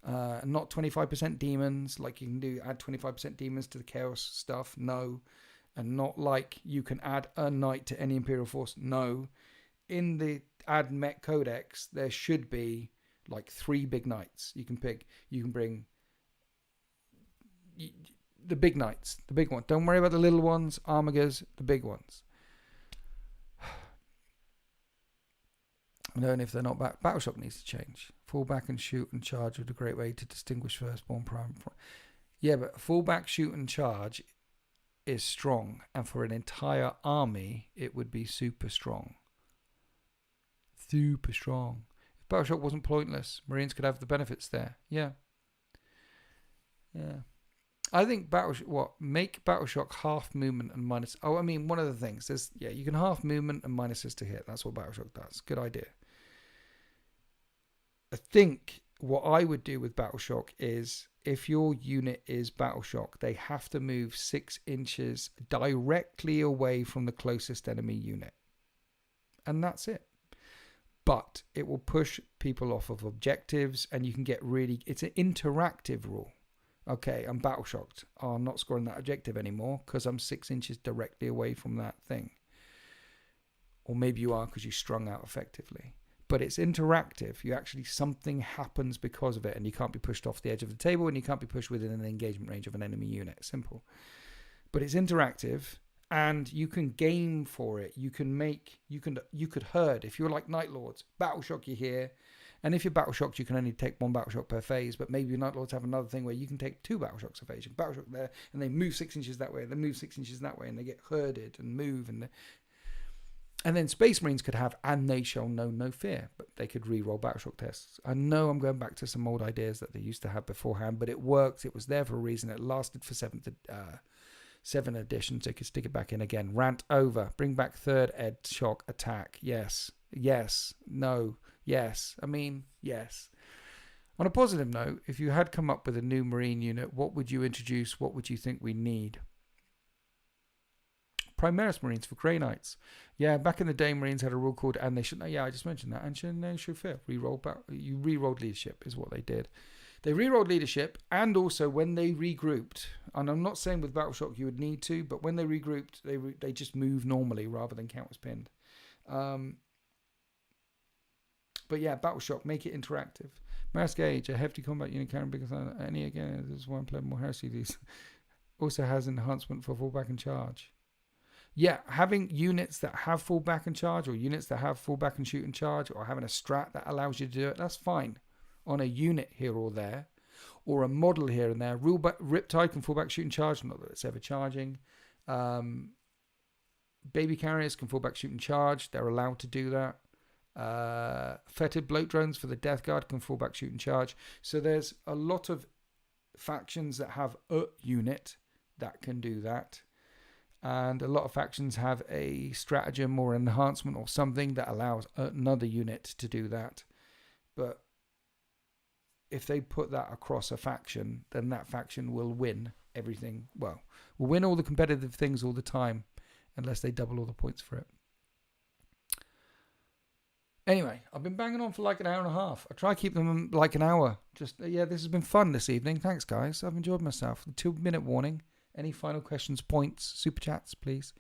Not 25% demons, like you can do add 25% demons to the Chaos stuff. No. And not like you can add a Knight to any Imperial force. No. In the AdMech Codex, there should be like 3 big Knights. You can pick. You can bring the big Knights, the big one. Don't worry about the little ones, Armigers, the big ones. And if they're not back, Battleshock needs to change. Fall back and shoot and charge is a great way to distinguish firstborn prime. Yeah, but fall back, shoot and charge is strong, and for an entire army, it would be super strong. Super strong. If Battleshock wasn't pointless, Marines could have the benefits there. Yeah. Yeah. I think make Battle Shock half movement and minus. Oh, I mean, one of the things is, yeah, you can half movement and minuses to hit. That's what Battle Shock does. Good idea. I think what I would do with Battle Shock is, if your unit is Battle Shock, they have to move 6 inches directly away from the closest enemy unit. And that's it. But it will push people off of objectives, and you can get really... It's an interactive rule. Okay, I'm battle shocked. Oh, I'm not scoring that objective anymore because I'm 6 inches directly away from that thing. Or maybe you are because you strung out effectively. But it's interactive. You actually, something happens because of it, and you can't be pushed off the edge of the table, and you can't be pushed within an engagement range of an enemy unit. Simple. But it's interactive, and you can game for it. You could herd. If you're like Night Lords, battle shock you here. And if you're battle shocked, you can only take 1 battle shock per phase. But maybe Night Lords have another thing where you can take 2 battle shocks a phase. You can battle shock there, and they move 6 inches that way, they move 6 inches that way, and they get herded and move. And then Space Marines could have, and they shall know no fear, but they could re-roll battle shock tests. I know I'm going back to some old ideas that they used to have beforehand, but it worked. It was there for a reason. It lasted for 7 editions. They could stick it back in again. Rant over. Bring back 3rd ed shock attack. Yes. Yes. No. Yes. I mean, yes. On a positive note, if you had come up with a new Marine unit, what would you introduce? What would you think we need? Primaris Marines for Grey Knights. Yeah, back in the day, Marines had a rule called, and they should. Yeah, I just mentioned that. And should fear. You re-rolled leadership is what they did. They re-rolled leadership, and also when they regrouped. And I'm not saying with Battle Shock you would need to, but when they regrouped, they just move normally rather than count as pinned. But yeah, Battle Shock, make it interactive. Mask Gauge, a hefty combat unit carrying bigger than any, again, this is why I'm playing more Heresy. These also has enhancement for fallback and charge. Yeah, having units that have fallback and charge, or units that have fallback and shoot and charge, or having a strat that allows you to do it, that's fine. On a unit here or there, or a model here and there. Riptide can fallback, shoot and charge, not that it's ever charging. Baby carriers can fallback, shoot and charge. They're allowed to do that. Fetid bloat drones for the Death Guard can fall back, shoot and charge. So there's a lot of factions that have a unit that can do that, and a lot of factions have a stratagem or enhancement or something that allows another unit to do that. But if they put that across a faction, then that faction will win everything. Well, will win all the competitive things all the time, unless they double all the points for it. Anyway, I've been banging on for like an hour and a half. I try to keep them like an hour. Just, yeah, this has been fun this evening. Thanks, guys. I've enjoyed myself. The 2-minute warning. Any final questions, points, super chats, please.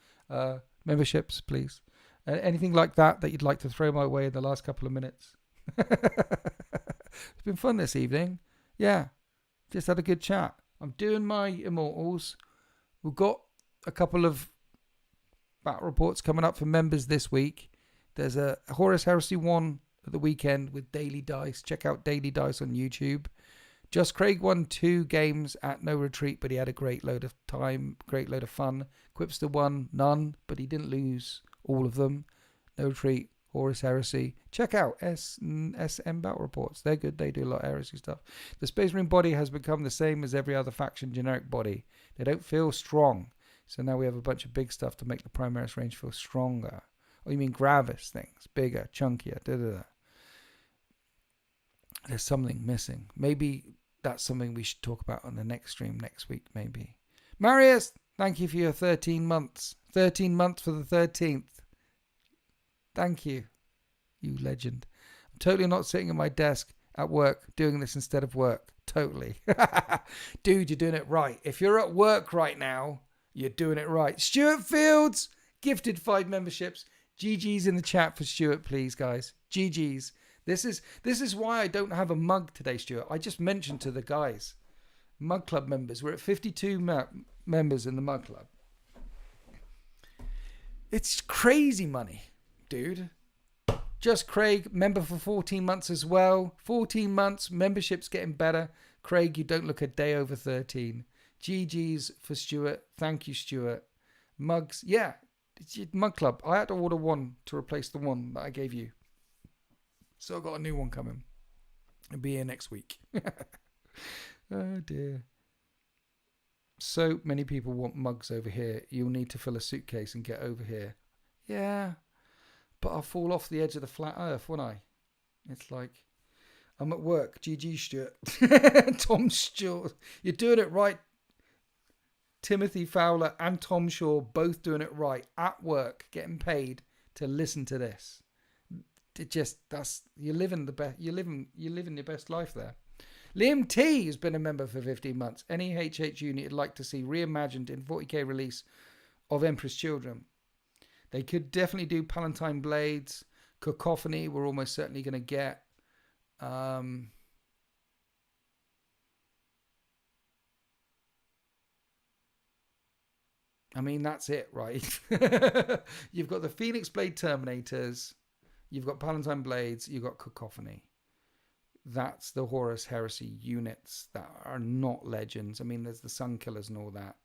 Memberships, please. Anything like that you'd like to throw my way in the last couple of minutes. It's been fun this evening. Yeah, just had a good chat. I'm doing my Immortals. We've got a couple of battle reports coming up for members this week. There's a Horus Heresy 1 at the weekend with Daily Dice. Check out Daily Dice on YouTube. Just Craig won 2 games at No Retreat, but he had a great load of time, great load of fun. Quipster won none, but he didn't lose all of them. No Retreat, Horus Heresy. Check out SM Battle Reports. They're good. They do a lot of Heresy stuff. The Space Marine body has become the same as every other faction generic body. They don't feel strong. So now we have a bunch of big stuff to make the Primaris range feel stronger. Oh, you mean Gravis things? Bigger, chunkier, da-da-da. There's something missing. Maybe that's something we should talk about on the next stream next week, maybe. Marius, thank you for your 13 months. 13 months for the 13th. Thank you, you legend. I'm totally not sitting at my desk at work doing this instead of work. Totally. Dude, you're doing it right. If you're at work right now, you're doing it right. Stuart Fields, gifted 5 memberships. GG's in the chat for Stuart, please, guys. GG's. This is why I don't have a mug today, Stuart. I just mentioned to the guys, Mug Club members. We're at 52 members in the Mug Club. It's crazy money, dude. Just Craig, member for 14 months as well. 14 months, membership's getting better. Craig, you don't look a day over 13. GG's for Stuart. Thank you, Stuart. Mugs, yeah. It's your Mug Club. I had to order 1 to replace the 1 that I gave you. So I've got a new one coming. It'll be here next week. Oh dear. So many people want mugs over here. You'll need to fill a suitcase and get over here. Yeah, but I'll fall off the edge of the flat earth, won't I? It's like, I'm at work. GG Stuart. Tom Stewart. You're doing it right. Timothy Fowler and Tom Shaw both doing it right. At work, getting paid to listen to this. It just, you're living the best. You're living your best life there. Liam T has been a member for 15 months. Any HH unit you'd like to see reimagined in 40k release of Emperor's Children? They could definitely do Palatine Blades. Cacophony we're almost certainly going to get. I mean, that's it, right? You've got the Phoenix Blade Terminators. You've got Palatine Blades. You've got Cacophony. That's the Horus Heresy units that are not legends. I mean, there's the Sun Killers and all that.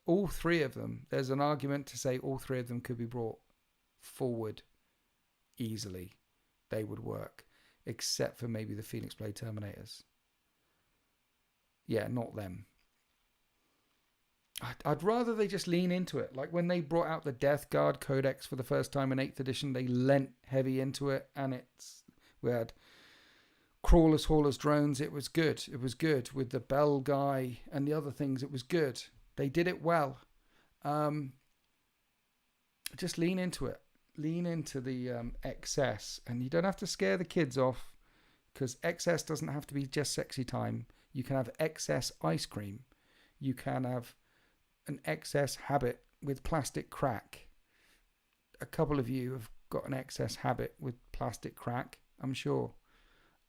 All three of them, there's an argument to say all three of them could be brought forward easily. They would work, except for maybe the Phoenix Blade Terminators. Yeah, not them. I'd rather they just lean into it. Like when they brought out the Death Guard Codex for the first time in 8th edition, they lent heavy into it, and we had Crawlers, Haulers, Drones. It was good. It was good with the Bell guy and the other things. It was good. They did it well. Just lean into it. Lean into the XS, and you don't have to scare the kids off, because XS doesn't have to be just sexy time. You can have XS ice cream. You can have an XS habit with plastic crack. A couple of you have got an XS habit with plastic crack, I'm sure.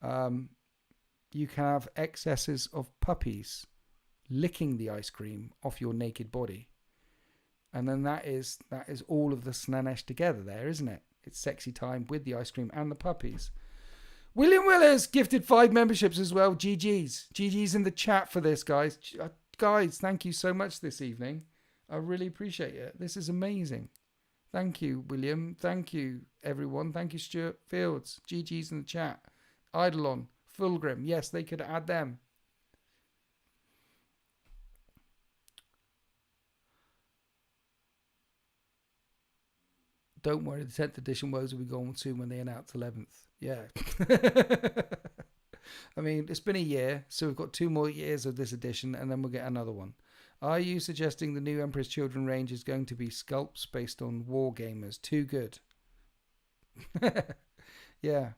You can have excesses of puppies licking the ice cream off your naked body. And then that is all of the Slanesh together there, isn't it? It's sexy time with the ice cream and the puppies. William Willers gifted 5 memberships as well. GG's. GG's in the chat for this, guys. Guys, thank you so much this evening. I really appreciate it. This is amazing. Thank you, William. Thank you, everyone. Thank you, Stuart Fields. GG's in the chat. Eidolon, Fulgrim. Yes, they could add them. Don't worry, the 10th edition woes will be gone soon when they announce 11th. Yeah. I mean, it's been a year, so we've got 2 more years of this edition, and then we'll get another one. Are you suggesting the new Emperor's Children range is going to be sculpts based on war gamers? Too good. Yeah.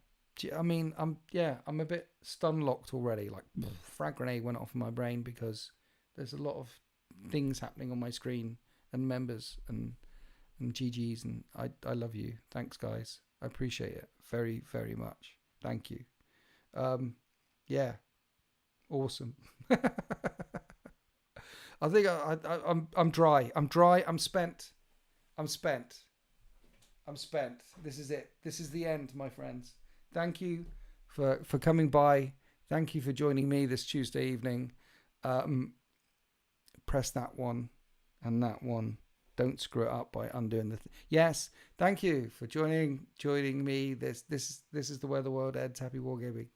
I mean, I'm a bit stun-locked already. Like, frag grenade went off in my brain because there's a lot of things happening on my screen, and members, and GG's, and I love you. Thanks, guys. I appreciate it very, very much. Thank you. Yeah, awesome. I think I'm dry. I'm spent. This is it. This is the end, my friends. Thank you for coming by. Thank you for joining me this Tuesday evening. Press that one and that one. Don't screw it up by undoing the yes. Thank you for joining me. This is the way the world ends. Happy wargaming.